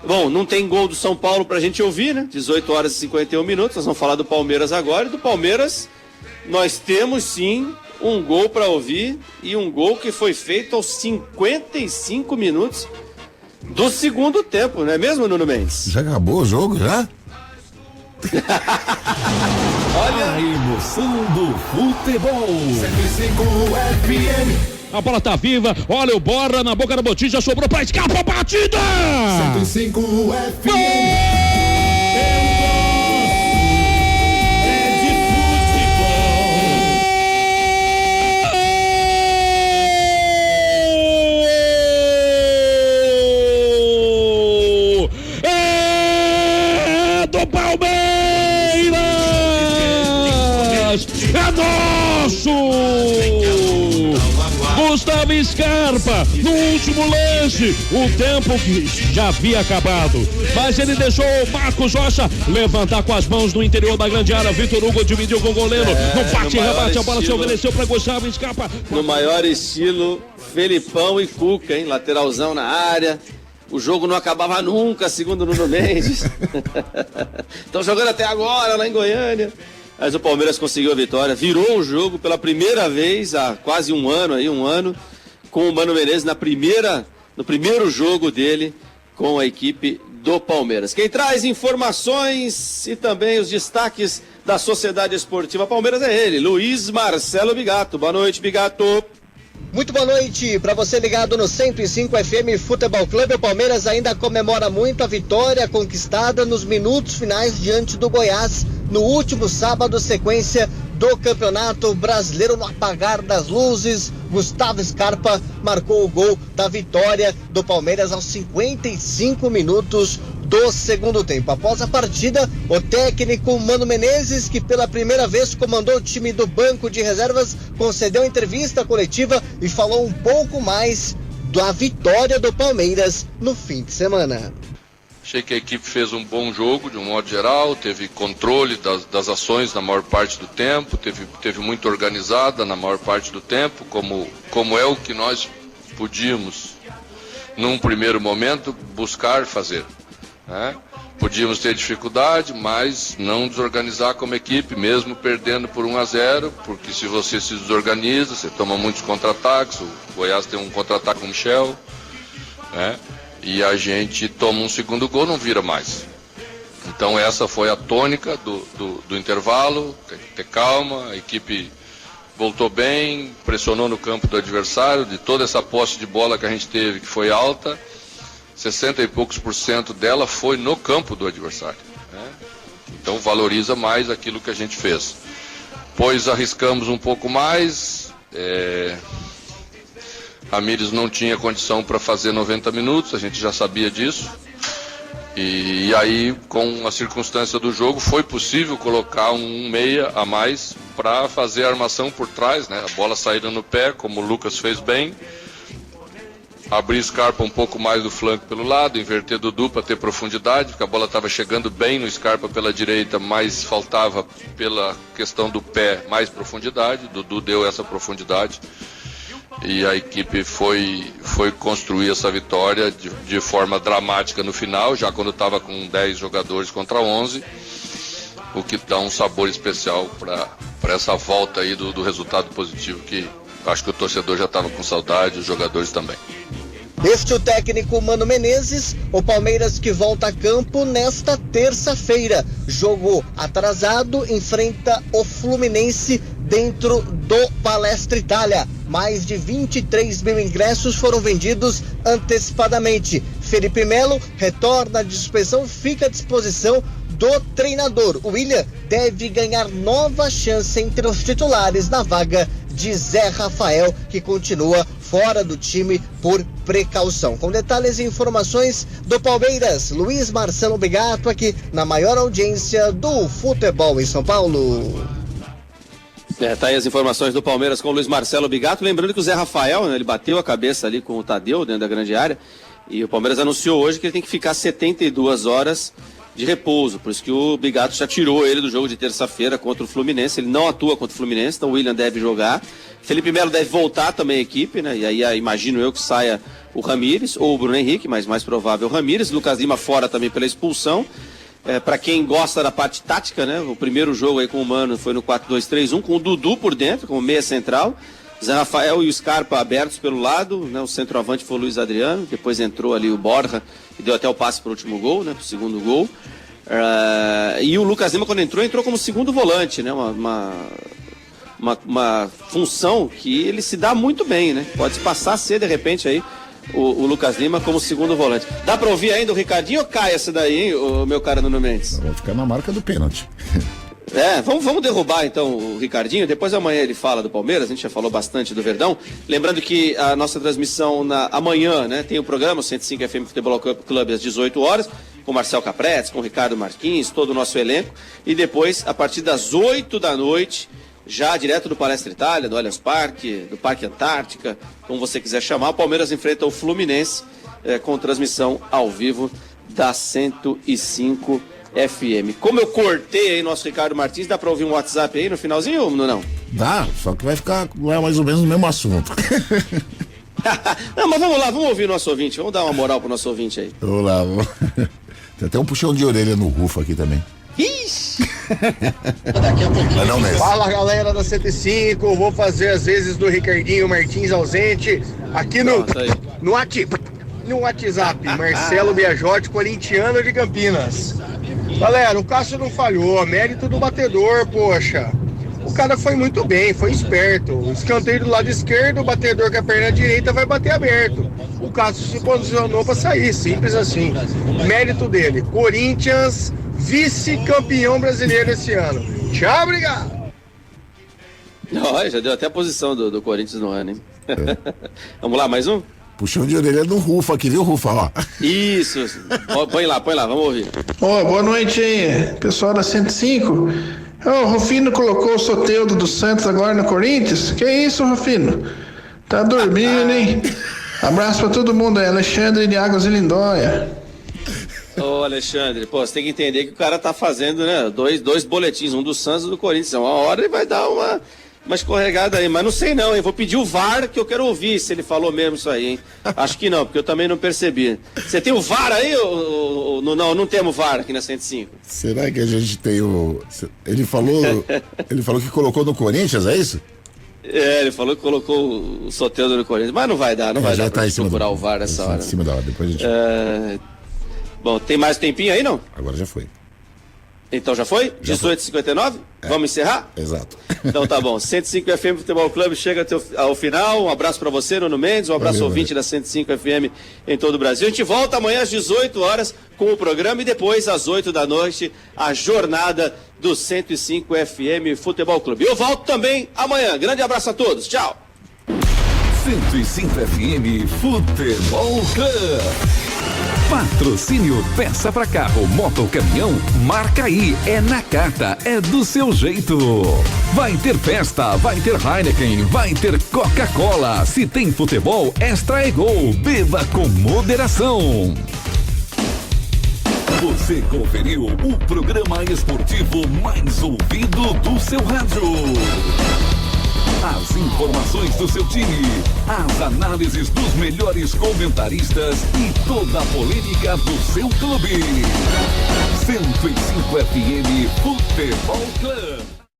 Bom, não tem gol do São Paulo pra gente ouvir, né? 18 horas e 51 minutos, nós vamos falar do Palmeiras agora. E do Palmeiras, nós temos sim um gol pra ouvir e um gol que foi feito aos 55 minutos do segundo tempo, não é mesmo, Nuno Mendes? Já acabou o jogo, já? Olha a emoção do futebol. 105 FM. A bola tá viva, olha o Borra na boca da botija, sobrou pra escapa a batida! 105 FM. É nosso! Gustavo Scarpa, no último lance, o tempo que já havia acabado, mas ele deixou o Marcos Rocha levantar com as mãos no interior da grande área. Vitor Hugo dividiu com o goleiro, no bate e rebate, a bola se ofereceu para Gustavo Scarpa. No maior estilo, Felipão e Cuca, hein? Lateralzão na área. O jogo não acabava nunca, segundo o Nuno Mendes. Estão jogando até agora lá em Goiânia. Mas o Palmeiras conseguiu a vitória, virou o jogo pela primeira vez há quase um ano, com o Mano Menezes no primeiro jogo dele com a equipe do Palmeiras. Quem traz informações e também os destaques da Sociedade Esportiva Palmeiras é ele, Luiz Marcelo Bigato. Boa noite, Bigato. Muito boa noite para você ligado no 105 FM Futebol Clube. O Palmeiras ainda comemora muito a vitória conquistada nos minutos finais diante do Goiás no último sábado, sequência do Campeonato Brasileiro. No apagar das luzes, Gustavo Scarpa marcou o gol da vitória do Palmeiras aos 55 minutos do segundo tempo. Após a partida, o técnico Mano Menezes, que pela primeira vez comandou o time do banco de reservas, concedeu entrevista coletiva e falou um pouco mais da vitória do Palmeiras no fim de semana. Achei que a equipe fez um bom jogo, de um modo geral, teve controle das ações na maior parte do tempo, teve muito organizada na maior parte do tempo, como é o que nós podíamos, num primeiro momento, buscar fazer. Né? Podíamos ter dificuldade, mas não desorganizar como equipe, mesmo perdendo por 1-0, porque se você se desorganiza, você toma muitos contra-ataques. O Goiás tem um contra-ataque com o Michel, né? E a gente toma um segundo gol, não vira mais. Então essa foi a tônica do intervalo, ter calma, a equipe voltou bem, pressionou no campo do adversário, de toda essa posse de bola que a gente teve, que foi alta, 60 e poucos % dela foi no campo do adversário, né? Então valoriza mais aquilo que a gente fez. Pois arriscamos um pouco mais, Ramírez não tinha condição para fazer 90 minutos, a gente já sabia disso. E aí, com a circunstância do jogo, foi possível colocar um meia a mais para fazer a armação por trás, né? A bola saída no pé, como o Lucas fez bem. Abrir Scarpa um pouco mais do flanco pelo lado, inverter Dudu para ter profundidade, porque a bola estava chegando bem no Scarpa pela direita, mas faltava pela questão do pé mais profundidade. Dudu deu essa profundidade. E a equipe foi construir essa vitória de forma dramática no final, já quando estava com 10 jogadores contra 11, o que dá um sabor especial para essa volta aí do resultado positivo, que acho que o torcedor já estava com saudade, os jogadores também. Este é o técnico Mano Menezes, o Palmeiras que volta a campo nesta terça-feira. Jogo atrasado, enfrenta o Fluminense dentro do Palestra Itália. Mais de 23 mil ingressos foram vendidos antecipadamente. Felipe Melo retorna de suspensão, fica à disposição do treinador. O William deve ganhar nova chance entre os titulares na vaga de Zé Rafael, que continua fora do time por precaução. Com detalhes e informações do Palmeiras, Luiz Marcelo Bigato, aqui na maior audiência do futebol em São Paulo. Tá aí as informações do Palmeiras com o Luiz Marcelo Bigato. Lembrando que o Zé Rafael, né, ele bateu a cabeça ali com o Tadeu dentro da grande área. E o Palmeiras anunciou hoje que ele tem que ficar 72 horas de repouso. Por isso que o Bigato já tirou ele do jogo de terça-feira contra o Fluminense. Ele não atua contra o Fluminense, então o William deve jogar. Felipe Melo deve voltar também à equipe, né? E aí imagino eu que saia o Ramires ou o Bruno Henrique, mas mais provável o Ramires. Lucas Lima fora também pela expulsão. Para quem gosta da parte tática, né? O primeiro jogo aí com o Mano foi no 4-2-3-1, com o Dudu por dentro, como meia central. Zé Rafael e o Scarpa abertos pelo lado, né? O centroavante foi o Luiz Adriano, depois entrou ali o Borja e deu até o passe para o último gol, né? Para o segundo gol. E o Lucas Lima, quando entrou como segundo volante, né? Uma função que ele se dá muito bem, né? Pode passar a ser, de repente, aí o Lucas Lima como segundo volante. Dá pra ouvir ainda o Ricardinho ou cai essa daí, hein, o meu cara Nuno Mendes? Vai ficar na marca do pênalti. Vamos derrubar então o Ricardinho, depois amanhã ele fala do Palmeiras, a gente já falou bastante do Verdão. Lembrando que a nossa transmissão amanhã, né, tem o programa, o 105 FM Futebol Clube às 18 horas, com Marcel Capretes, com Ricardo Marquins, todo o nosso elenco, e depois, a partir das 8 da noite, já direto do Palestra Itália, do Allianz Parque, do Parque Antártica, como você quiser chamar, o Palmeiras enfrenta o Fluminense com transmissão ao vivo da 105 FM. Como eu cortei aí nosso Ricardo Martins, dá pra ouvir um WhatsApp aí no finalzinho ou não? Dá, só que vai ficar mais ou menos no mesmo assunto. Não, mas vamos lá, vamos ouvir o nosso ouvinte, vamos dar uma moral pro nosso ouvinte aí. Vamos lá, tem até um puxão de orelha no Rufo aqui também. Ixi! Fala galera da 105, vou fazer as vezes do Ricardinho Martins ausente aqui no WhatsApp, Marcelo Biajotti, corintiano de Campinas. Galera, o Cássio não falhou, mérito do batedor, poxa. O cara foi muito bem, foi esperto. O escanteio do lado esquerdo, o batedor com a perna direita vai bater aberto. O Cássio se posicionou para sair, simples assim. Mérito dele. Corinthians, vice-campeão brasileiro esse ano. Tchau, obrigado. Já deu até a posição do Corinthians no ano, hein? Vamos lá, mais um? Puxão de orelha do Rufa aqui, viu, Rufa? Ó. Isso. Põe lá, vamos ouvir. Boa noite aí, pessoal da 105. O Rufino colocou o Soteldo do Santos agora no Corinthians. Que isso, Rufino? Tá dormindo, hein? Abraço pra todo mundo aí, Alexandre de Águas de Lindóia. Ô Alexandre, você tem que entender que o cara tá fazendo, né, dois boletins, um do Santos e um do Corinthians. Uma hora ele vai dar uma escorregada aí, mas não sei não, hein? Vou pedir o VAR que eu quero ouvir se ele falou mesmo isso aí, hein? Acho que não, porque eu também não percebi. Você tem o VAR aí? Não temos VAR aqui na 105. Será que a gente tem o... Ele falou que colocou no Corinthians, é isso? Ele falou que colocou o Soteldo no Corinthians, mas não vai dar já pra tá procurar o VAR nessa hora. Em cima da hora, depois a gente... Bom, tem mais tempinho aí, não? Agora já foi. Então já foi? 18h59? Vamos encerrar? Exato. Então tá bom. 105 FM Futebol Clube chega ao final. Um abraço pra você, Nuno Mendes. Um abraço ouvinte da 105 FM em todo o Brasil. A gente volta amanhã às 18 horas com o programa e depois às 8 da noite a jornada do 105 FM Futebol Clube. Eu volto também amanhã. Grande abraço a todos. Tchau. 105 FM Futebol Clube. Patrocínio Peça pra Carro, Moto ou Caminhão, marca aí, é Nakata, é do seu jeito. Vai ter festa, vai ter Heineken, vai ter Coca-Cola. Se tem futebol, Extra é gol, beba com moderação. Você conferiu o programa esportivo mais ouvido do seu rádio. As informações do seu time, as análises dos melhores comentaristas e toda a polêmica do seu clube. 105 FM Futebol Clube.